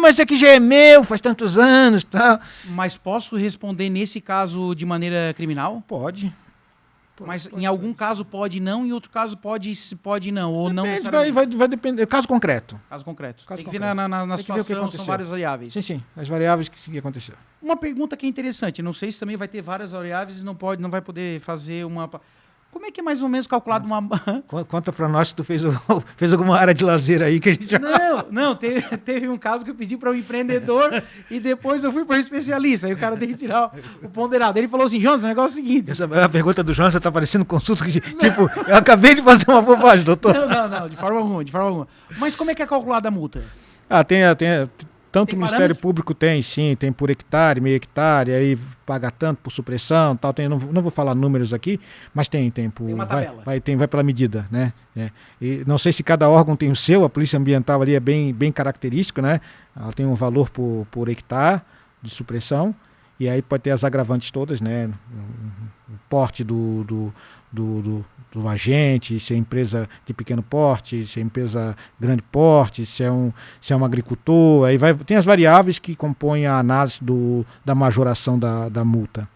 Speaker 1: Mas isso aqui já é meu, faz tantos anos, tal.
Speaker 2: Mas posso responder nesse caso de maneira criminal?
Speaker 1: Pode.
Speaker 2: Mas em algum caso pode não, em outro caso pode não, ou não
Speaker 1: Depende,
Speaker 2: necessariamente.
Speaker 1: vai depender. Caso concreto.
Speaker 2: Caso concreto.
Speaker 1: Caso
Speaker 2: Tem que ver
Speaker 1: concreto.
Speaker 2: na
Speaker 1: Tem que ver o que
Speaker 2: situação,
Speaker 1: aconteceu.
Speaker 2: são várias variáveis.
Speaker 1: Sim, as variáveis que aconteceu.
Speaker 2: Uma pergunta que é interessante, não sei se também vai ter várias variáveis e não vai poder fazer uma... Como é que é mais ou menos calculado uma...
Speaker 1: Conta pra nós se tu fez alguma área de lazer aí que a gente já...
Speaker 2: Não, teve um caso que eu pedi para um empreendedor e depois eu fui para um especialista. Aí o cara tem que tirar o ponderado. Ele falou assim, Jonas, o negócio é o seguinte...
Speaker 1: A pergunta do Jonas tá parecendo consulta que, tipo, eu acabei de fazer uma bobagem, doutor.
Speaker 2: Não, de forma alguma. Mas como é que é calculada a multa?
Speaker 1: tanto
Speaker 2: Tem
Speaker 1: o Ministério
Speaker 2: parâmetro?
Speaker 1: Público tem, sim, tem por hectare, meio hectare, aí paga tanto por supressão, tal, tem, não vou falar números aqui, mas tem por,
Speaker 2: Tem uma
Speaker 1: vai,
Speaker 2: tabela.
Speaker 1: vai pela medida, né? E não sei se cada órgão tem o seu, a Polícia Ambiental ali é bem característico, né? Ela tem um valor por hectare de supressão, e aí pode ter as agravantes todas, né? O porte do agente, se é empresa de pequeno porte, se é empresa grande porte, se é um agricultor, aí tem as variáveis que compõem a análise da majoração da multa.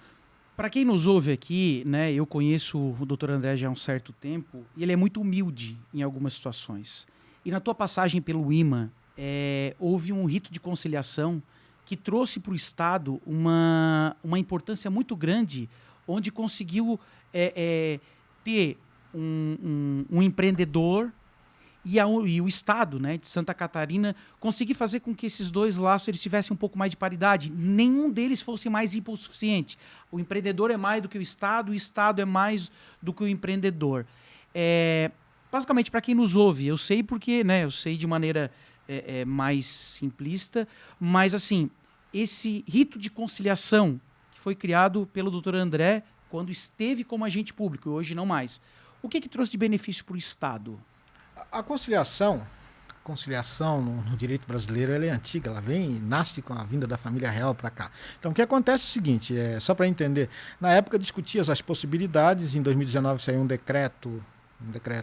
Speaker 2: Para quem nos ouve aqui, né, eu conheço o Dr. André já há um certo tempo e ele é muito humilde em algumas situações. E na tua passagem pelo IMA, houve um rito de conciliação que trouxe para o Estado uma importância muito grande, onde conseguiu ter um empreendedor e o Estado, né, de Santa Catarina conseguir fazer com que esses dois laços eles tivessem um pouco mais de paridade. Nenhum deles fosse mais hipossuficiente. O empreendedor é mais do que o Estado é mais do que o empreendedor. Basicamente, para quem nos ouve, eu sei porque, né, eu sei de maneira mais simplista, mas assim, esse rito de conciliação que foi criado pelo Dr. André quando esteve como agente público, e hoje não mais. O que trouxe de benefício para o Estado?
Speaker 1: A conciliação no direito brasileiro ela é antiga, ela nasce com a vinda da família real para cá. Então o que acontece é o seguinte, só para entender, na época discutia as possibilidades, em 2019 saiu um decreto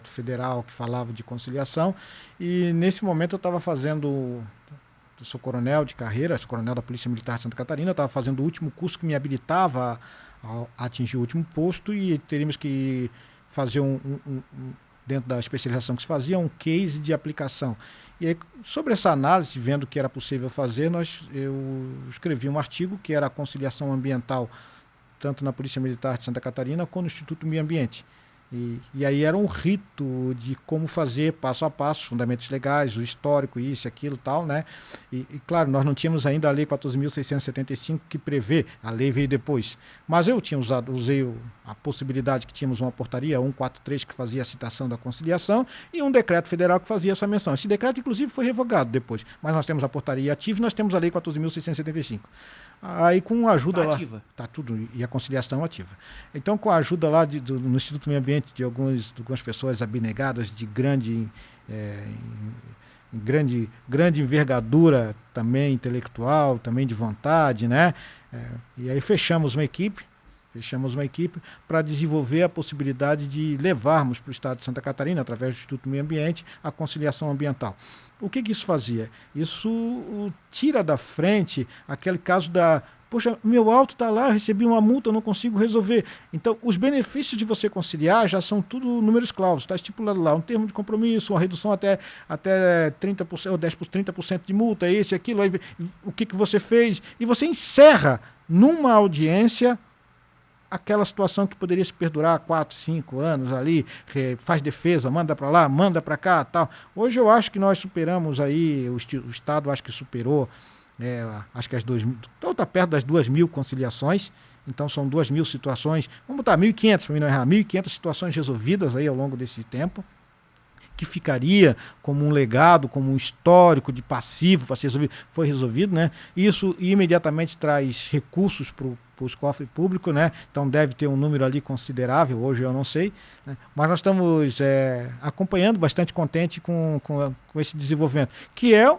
Speaker 1: federal que falava de conciliação, e nesse momento eu estava fazendo, eu sou coronel de carreira, sou coronel da Polícia Militar de Santa Catarina, estava fazendo o último curso que me habilitava a atingir o último posto, e teríamos que fazer dentro da especialização que se fazia, um case de aplicação. E aí, sobre essa análise, vendo o que era possível fazer, eu escrevi um artigo que era a conciliação ambiental, tanto na Polícia Militar de Santa Catarina, quanto no Instituto Meio Ambiente. E aí era um rito de como fazer passo a passo, fundamentos legais, o histórico, isso, aquilo, tal, né? E claro, nós não tínhamos ainda a Lei 14.675 que prevê, a lei veio depois. Mas eu usei a possibilidade que tínhamos uma portaria 143 que fazia a citação da conciliação e um decreto federal que fazia essa menção. Esse decreto, inclusive, foi revogado depois, mas nós temos a portaria ativa e nós temos a Lei 14.675. Aí com a ajuda lá...
Speaker 2: ativa.
Speaker 1: Tá tudo, e a conciliação ativa. Então com a ajuda lá no Instituto Meio Ambiente de algumas pessoas abnegadas de grande envergadura, também intelectual, também de vontade, né? E aí fechamos uma equipe para desenvolver a possibilidade de levarmos para o Estado de Santa Catarina, através do Instituto Meio Ambiente, a conciliação ambiental. O que isso fazia? Isso tira da frente aquele caso poxa, meu auto está lá, eu recebi uma multa, eu não consigo resolver. Então, os benefícios de você conciliar já são tudo números clausos, está estipulado lá, um termo de compromisso, uma redução até 30% ou 30% de multa, esse, aquilo, aí, o que você fez, e você encerra numa audiência aquela situação que poderia se perdurar 4, 5 anos ali, faz defesa, manda para lá, manda para cá, tal. Hoje eu acho que nós superamos aí, o Estado acho que superou, acho que está perto das 2.000 conciliações, então são 2.000 situações, vamos botar 1.500 para mim não errar, 1.500 situações resolvidas aí ao longo desse tempo, que ficaria como um legado, como um histórico de passivo para ser resolvido, foi resolvido, né? Isso imediatamente traz recursos para os cofres públicos, né? Então deve ter um número ali considerável, hoje eu não sei, né? Mas nós estamos acompanhando, bastante contente com esse desenvolvimento, que é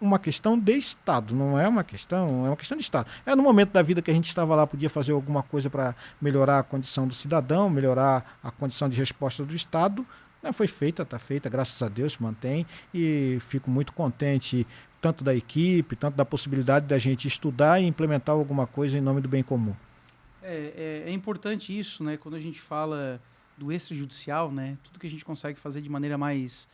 Speaker 1: uma questão de Estado, não é uma questão, é uma questão de Estado. No momento da vida que a gente estava lá, podia fazer alguma coisa para melhorar a condição do cidadão, melhorar a condição de resposta do Estado. Foi feita, está feita, graças a Deus, se mantém, e fico muito contente, tanto da equipe, tanto da possibilidade da gente estudar e implementar alguma coisa em nome do bem comum.
Speaker 2: É importante isso, né? Quando a gente fala do extrajudicial, né? Tudo que a gente consegue fazer de maneira mais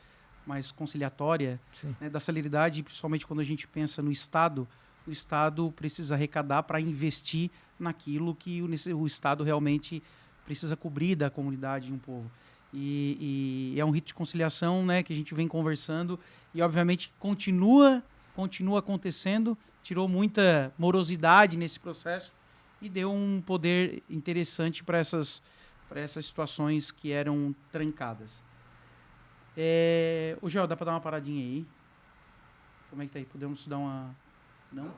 Speaker 2: conciliatória, né? Da celeridade, principalmente quando a gente pensa no Estado, o Estado precisa arrecadar para investir naquilo que o Estado realmente precisa cobrir da comunidade de um povo. E é um rito de conciliação, né, que a gente vem conversando e, obviamente, continua acontecendo, tirou muita morosidade nesse processo e deu um poder interessante para essas situações que eram trancadas. Ô, Gel, dá para dar uma paradinha aí? Como é que tá aí? Podemos dar uma... Não?
Speaker 3: O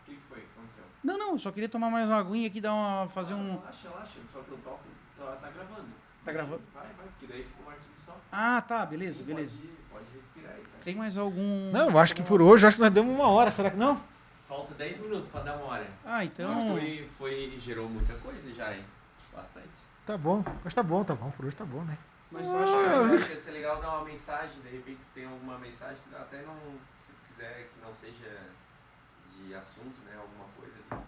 Speaker 3: que foi? O que aconteceu?
Speaker 2: Não, eu só queria tomar mais uma aguinha aqui, fazer um...
Speaker 3: Relaxa. Só que eu toco, tá gravando.
Speaker 2: Tá gravando?
Speaker 3: Vai, porque daí fica um arquivo só.
Speaker 2: Ah, tá, beleza.
Speaker 3: Pode respirar aí, cara.
Speaker 2: Tem mais algum...
Speaker 1: Não, eu acho que por hoje, acho que nós demos 1 hora, será que não?
Speaker 3: Falta 10 minutos pra dar 1 hora.
Speaker 2: Ah, então...
Speaker 3: Gerou muita coisa já, hein? Bastante.
Speaker 1: Tá bom, mas tá bom, por hoje tá bom, né?
Speaker 3: Mas eu acho que ia ser legal dar uma mensagem, de repente tu tem alguma mensagem, até não, se tu quiser que não seja de assunto, né, alguma coisa,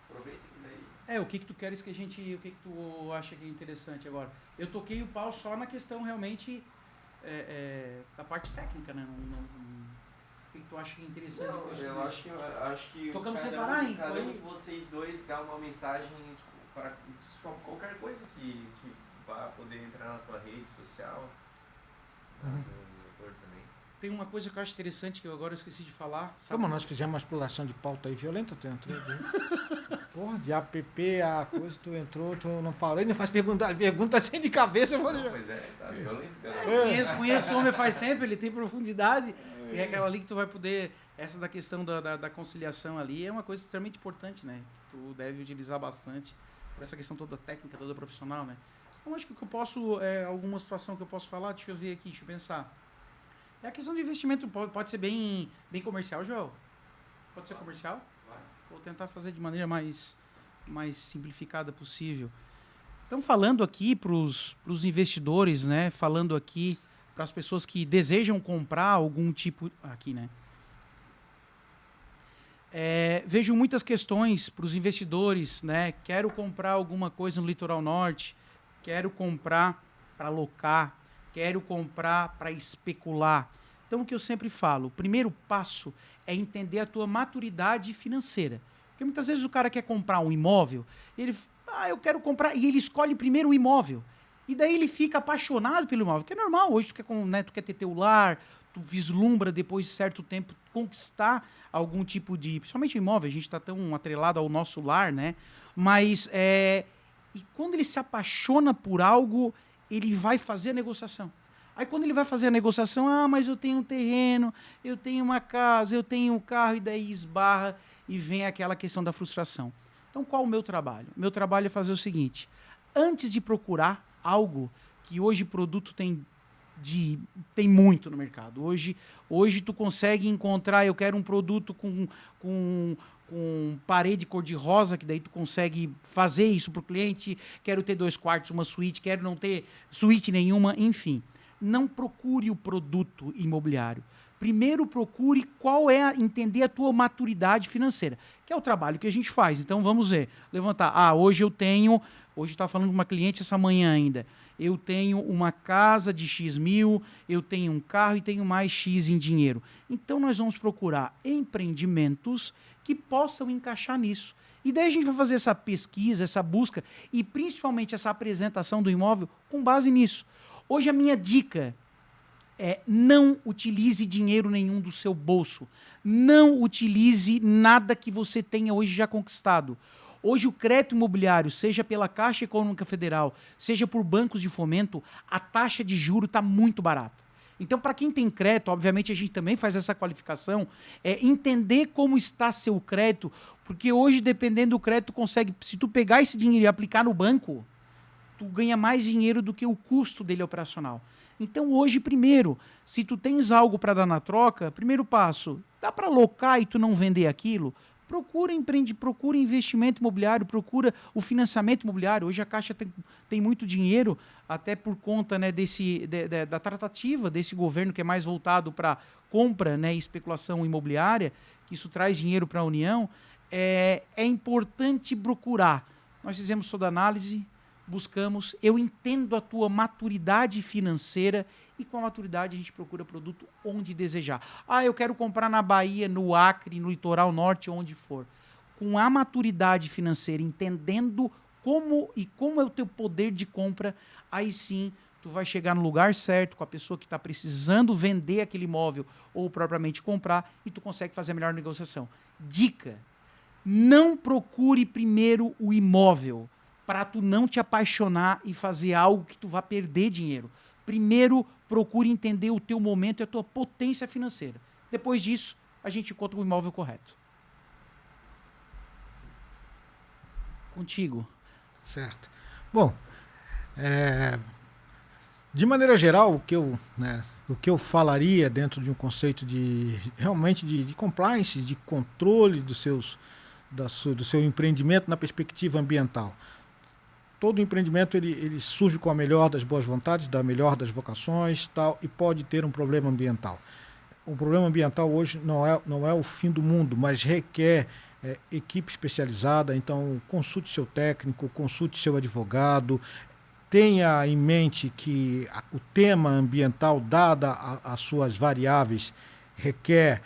Speaker 3: aproveita que daí...
Speaker 2: O que tu queres que a gente... O que tu acha que é interessante agora? Eu toquei o pau só na questão realmente da parte técnica, né? O que tu acha que é interessante?
Speaker 3: Não, eu acho que
Speaker 2: tocamos
Speaker 3: cada
Speaker 2: separar, hein?
Speaker 3: Cada um de vocês dois dá uma mensagem para qualquer coisa que vá poder entrar na tua rede social, do doutor também.
Speaker 2: Tem uma coisa que eu acho interessante que agora eu esqueci de falar. Sabe?
Speaker 1: Como nós fizemos uma exploração de pauta aí violenta, tu entrou. Porra, de app, a coisa, tu entrou, tu não parou, ainda faz pergunta assim de cabeça. Eu vou deixar.
Speaker 3: Pois tá violento, galera.
Speaker 2: Conheço o homem faz tempo, ele tem profundidade. E é aquela ali que tu vai poder... Essa da questão da conciliação ali é uma coisa extremamente importante, né? Que tu deve utilizar bastante por essa questão toda técnica, toda profissional, né? Então, acho que o que eu posso... alguma situação que eu posso falar, deixa eu ver aqui, deixa eu pensar. É a questão de investimento, pode ser bem comercial, Joel? Pode ser comercial?
Speaker 3: Vai.
Speaker 2: Vou tentar fazer de maneira mais simplificada possível. Então, falando aqui para os investidores, né? Falando aqui para as pessoas que desejam comprar algum tipo... Aqui, né? Vejo muitas questões para os investidores, né? Quero comprar alguma coisa no litoral norte, quero comprar para alocar, quero comprar para especular. Então, o que eu sempre falo, o primeiro passo é entender a tua maturidade financeira. Porque muitas vezes o cara quer comprar um imóvel, ele, eu quero comprar, e ele escolhe primeiro o imóvel. E daí ele fica apaixonado pelo imóvel, que é normal, hoje tu quer ter teu lar, tu vislumbra depois de certo tempo conquistar algum tipo de... Principalmente imóvel, a gente está tão atrelado ao nosso lar, né? Mas, e quando ele se apaixona por algo, ele vai fazer a negociação. Aí quando ele vai fazer a negociação, mas eu tenho um terreno, eu tenho uma casa, eu tenho um carro, e daí esbarra e vem aquela questão da frustração. Então, qual o meu trabalho? Meu trabalho é fazer o seguinte, antes de procurar algo que hoje produto tem muito no mercado. Hoje tu consegue encontrar, eu quero um produto com parede cor-de-rosa, que daí tu consegue fazer isso para o cliente, quero ter 2 quartos, uma suíte, quero não ter suíte nenhuma, enfim. Não procure o produto imobiliário. Primeiro procure entender a tua maturidade financeira, que é o trabalho que a gente faz. Então vamos ver, levantar. Hoje estava falando com uma cliente essa manhã ainda, eu tenho uma casa de X mil, eu tenho um carro e tenho mais X em dinheiro. Então nós vamos procurar empreendimentos que possam encaixar nisso. E daí a gente vai fazer essa pesquisa, essa busca e principalmente essa apresentação do imóvel com base nisso. Hoje a minha dica é não utilize dinheiro nenhum do seu bolso. Não utilize nada que você tenha hoje já conquistado. Hoje o crédito imobiliário, seja pela Caixa Econômica Federal, seja por bancos de fomento, a taxa de juros está muito barata. Então, para quem tem crédito, obviamente a gente também faz essa qualificação, entender como está seu crédito, porque hoje, dependendo do crédito, tu consegue, se tu pegar esse dinheiro e aplicar no banco, tu ganha mais dinheiro do que o custo dele operacional. Então, hoje, primeiro, se tu tens algo para dar na troca, primeiro passo, dá para alocar e tu não vender aquilo? Procura investimento imobiliário, procura o financiamento imobiliário. Hoje a Caixa tem muito dinheiro, até por conta, né, da tratativa desse governo que é mais voltado para compra, né, e especulação imobiliária, que isso traz dinheiro para a União. É importante procurar. Nós fizemos toda a análise, buscamos, eu entendo a tua maturidade financeira e com a maturidade a gente procura produto onde desejar. Eu quero comprar na Bahia, no Acre, no litoral norte, onde for. Com a maturidade financeira, entendendo como é o teu poder de compra, aí sim tu vai chegar no lugar certo, com a pessoa que está precisando vender aquele imóvel ou propriamente comprar e tu consegue fazer a melhor negociação. Dica, não procure primeiro o imóvel, para tu não te apaixonar e fazer algo que tu vá perder dinheiro. Primeiro, procure entender o teu momento e a tua potência financeira. Depois disso, a gente encontra o imóvel correto. Contigo.
Speaker 1: Certo. Bom, de maneira geral, o que eu falaria dentro de um conceito realmente de compliance, de controle do seu empreendimento na perspectiva ambiental. Todo empreendimento ele surge com a melhor das boas vontades, da melhor das vocações, tal, e pode ter um problema ambiental. O problema ambiental hoje não é o fim do mundo, mas requer equipe especializada. Então, consulte seu técnico, consulte seu advogado, tenha em mente que o tema ambiental, dada as suas variáveis, requer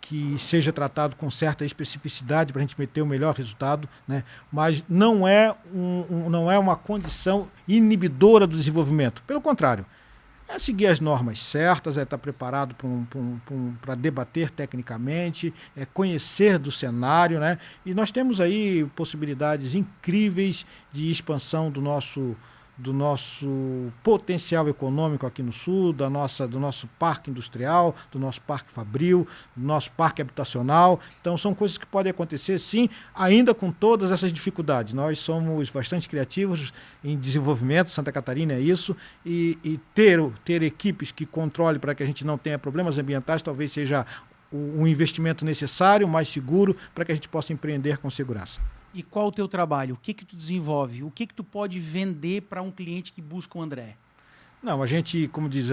Speaker 1: que seja tratado com certa especificidade para a gente ter o melhor resultado, né? Mas não é uma condição inibidora do desenvolvimento. Pelo contrário, é seguir as normas certas, é estar preparado para debater tecnicamente, é conhecer do cenário, né? E nós temos aí possibilidades incríveis de expansão do nosso potencial econômico aqui no Sul, do nosso parque industrial, do nosso parque fabril, do nosso parque habitacional. Então são coisas que podem acontecer, sim, ainda com todas essas dificuldades. Nós somos bastante criativos em desenvolvimento, Santa Catarina é isso, e ter equipes que controlem para que a gente não tenha problemas ambientais talvez seja um investimento necessário, mais seguro, para que a gente possa empreender com segurança.
Speaker 2: E qual o teu trabalho? O que tu desenvolve? O que tu pode vender para um cliente que busca o André?
Speaker 1: Não, a gente, como diz,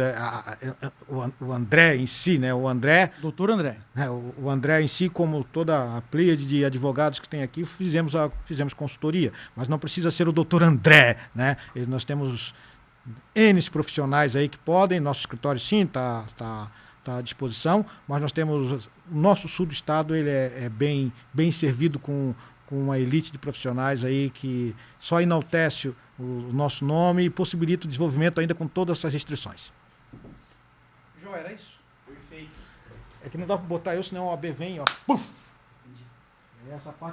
Speaker 1: o André em si, né? O André...
Speaker 2: Doutor André.
Speaker 1: O André em si, como toda a pleiade de advogados que tem aqui, fizemos consultoria, mas não precisa ser o doutor André, né? Nós temos N profissionais aí que podem, nosso escritório sim está à disposição, mas nós temos, o nosso sul do estado ele é bem servido com uma elite de profissionais aí que só enaltece o nosso nome e possibilita o desenvolvimento ainda com todas essas restrições.
Speaker 2: João, era isso? Perfeito.
Speaker 1: É que não dá para botar eu, senão a OAB vem, ó, puf! Essa parte